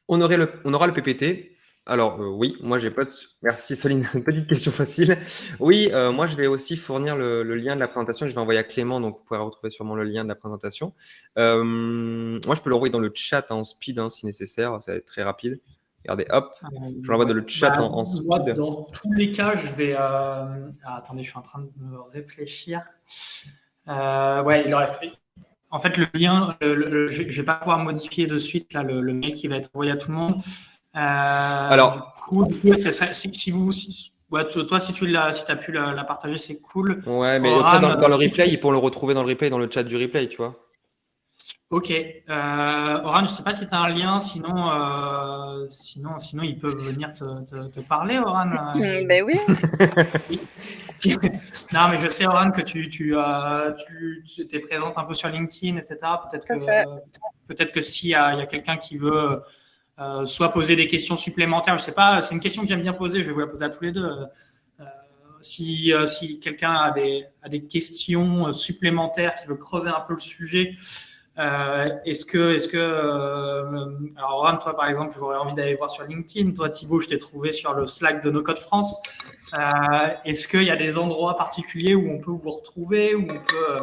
On aura le PPT. Alors, oui, moi j'ai pas de. Merci Soline, une petite question facile. Oui, moi je vais aussi fournir le lien de la présentation. Je vais envoyer à Clément, donc vous pourrez retrouver sûrement le lien de la présentation. Moi je peux l'envoyer dans le chat en speed si nécessaire, ça va être très rapide. Regardez, hop, je l'envoie dans le chat en speed. Dans tous les cas, je vais. Attendez, je suis en train de me réfléchir. Ouais, il aurait fait. En fait, le lien, je ne vais pas pouvoir modifier de suite là, le mail qui va être envoyé à tout le monde. Alors, du coup, si vous, toi, si tu as pu la partager, c'est cool. Ouais, mais après, dans le replay, ils pourront le retrouver dans le replay, dans le chat du replay, tu vois. Ok. Oran, je ne sais pas si tu as un lien, sinon ils peuvent venir te parler, Oran. Ben oui. Non, mais je sais, Oran, que tu es présente un peu sur LinkedIn, etc. Peut-être que s'il y a quelqu'un qui veut soit poser des questions supplémentaires, je ne sais pas, c'est une question que j'aime bien poser, je vais vous la poser à tous les deux. Si quelqu'un a des questions supplémentaires, qui veut creuser un peu le sujet, est-ce que alors Oran, toi par exemple, j'aurais envie d'aller voir sur LinkedIn. Toi Thibaut, je t'ai trouvé sur le Slack de No Code France. Est-ce qu'il y a des endroits particuliers où on peut vous retrouver, où on peut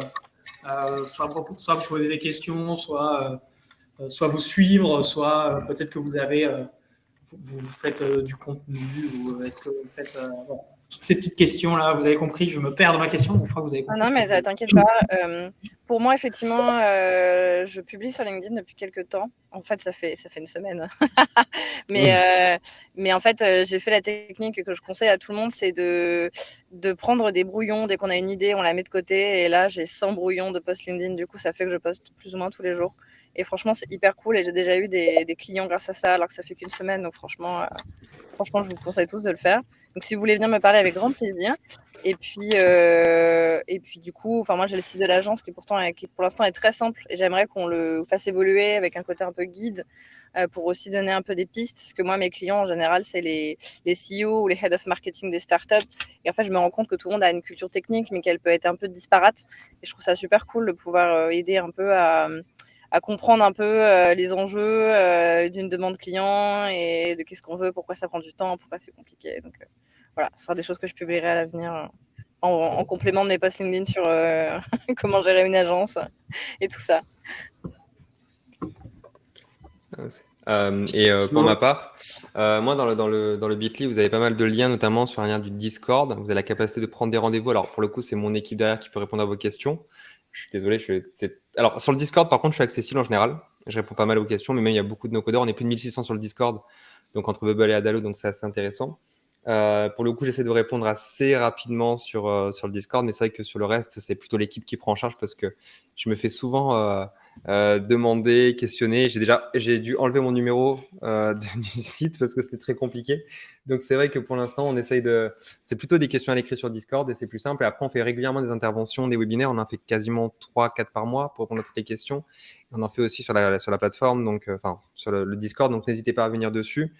soit vous poser des questions, soit vous suivre, soit peut-être que vous faites du contenu, ou est-ce que vous faites bon, toutes ces petites questions-là, vous avez compris, je me perds dans ma question, mais je crois que vous avez compris. Non, mais t'inquiète pas. Pour moi, effectivement, je publie sur LinkedIn depuis quelques temps. En fait, ça fait une semaine. mais en fait, j'ai fait la technique que je conseille à tout le monde, c'est de prendre des brouillons. Dès qu'on a une idée, on la met de côté. Et là, j'ai 100 brouillons de post LinkedIn. Du coup, ça fait que je poste plus ou moins tous les jours. Et franchement, c'est hyper cool. Et j'ai déjà eu des clients grâce à ça, alors que ça fait qu'une semaine. Donc franchement, je vous conseille tous de le faire. Donc si vous voulez venir me parler, avec grand plaisir. Et puis du coup, moi j'ai le site de l'agence qui pour l'instant est très simple et j'aimerais qu'on le fasse évoluer avec un côté un peu guide pour aussi donner un peu des pistes. Parce que moi, mes clients en général, c'est les CEO ou les head of marketing des startups. Et en fait, je me rends compte que tout le monde a une culture technique, mais qu'elle peut être un peu disparate. Et je trouve ça super cool de pouvoir aider un peu à comprendre un peu les enjeux d'une demande client et de qu'est-ce qu'on veut, pourquoi ça prend du temps, pourquoi c'est compliqué. Donc voilà, ce sera des choses que je publierai à l'avenir. en complément de mes posts LinkedIn sur comment gérer une agence et tout ça. Pour ma part, moi dans le Bitly, vous avez pas mal de liens, notamment sur un lien du Discord. Vous avez la capacité de prendre des rendez-vous. Alors pour le coup, c'est mon équipe derrière qui peut répondre à vos questions. Je suis désolé. Alors sur le Discord, par contre, je suis accessible en général. Je réponds pas mal aux questions, mais même il y a beaucoup de no-codeurs. On est plus de 1600 sur le Discord, donc entre Bubble et Adalo, donc c'est assez intéressant. Pour le coup, j'essaie de répondre assez rapidement sur le Discord, mais c'est vrai que sur le reste, c'est plutôt l'équipe qui prend en charge parce que je me fais souvent demander, questionner. J'ai dû enlever mon numéro du site parce que c'était très compliqué. Donc c'est vrai que pour l'instant, on essaye c'est plutôt des questions à l'écrit sur Discord et c'est plus simple. Et après, on fait régulièrement des interventions, des webinaires. On en fait quasiment 3-4 par mois pour répondre à toutes les questions. On en fait aussi sur la plateforme, donc sur le Discord. Donc n'hésitez pas à venir dessus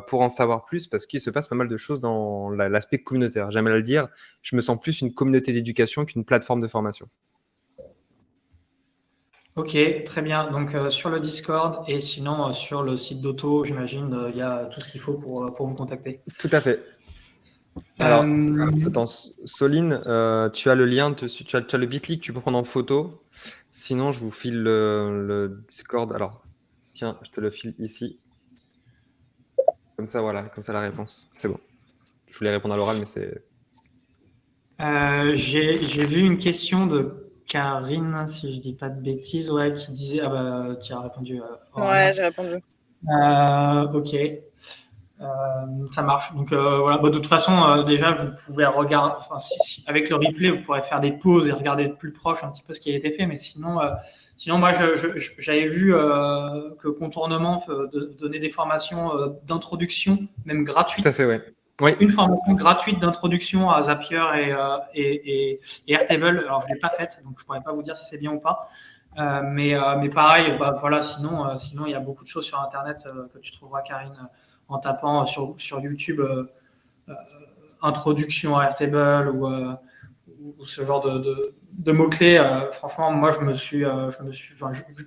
pour en savoir plus parce qu'il se passe pas mal de choses dans l'aspect communautaire. J'aime à le dire. Je me sens plus une communauté d'éducation qu'une plateforme de formation. Ok, très bien. Donc sur le Discord et sinon sur le site d'Auto, j'imagine, il y a tout ce qu'il faut pour vous contacter. Tout à fait. Alors, attends, Soline, tu as le lien, tu as le Bitly que tu peux prendre en photo. Sinon, je vous file le Discord. Alors, tiens, je te le file ici. Comme ça, voilà, comme ça la réponse. C'est bon. Je voulais répondre à l'oral, mais c'est... J'ai vu une question de Karine, si je dis pas de bêtises, ouais, qui disait, ah bah, tu as répondu. Ouais, j'ai répondu. Ok, ça marche. Donc voilà, bah, de toute façon, déjà, vous pouvez regarder, avec le replay, vous pourrez faire des pauses et regarder de plus proche un petit peu ce qui a été fait, mais sinon, moi, j'avais vu que Contournement donnait des formations d'introduction, même gratuites. Tout à fait, ouais. Oui. Une formation gratuite d'introduction à Zapier et Airtable. Alors, je ne l'ai pas faite, donc je ne pourrais pas vous dire si c'est bien ou pas. Mais pareil, bah, voilà, sinon, il y a beaucoup de choses sur Internet que tu trouveras, Karine, en tapant sur YouTube introduction à Airtable ou ce genre de mots-clés. Franchement, moi,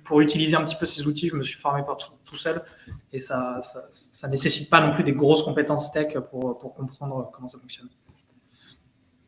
pour utiliser un petit peu ces outils, je me suis formé par tout seul. Et ça nécessite pas non plus des grosses compétences tech pour comprendre comment ça fonctionne.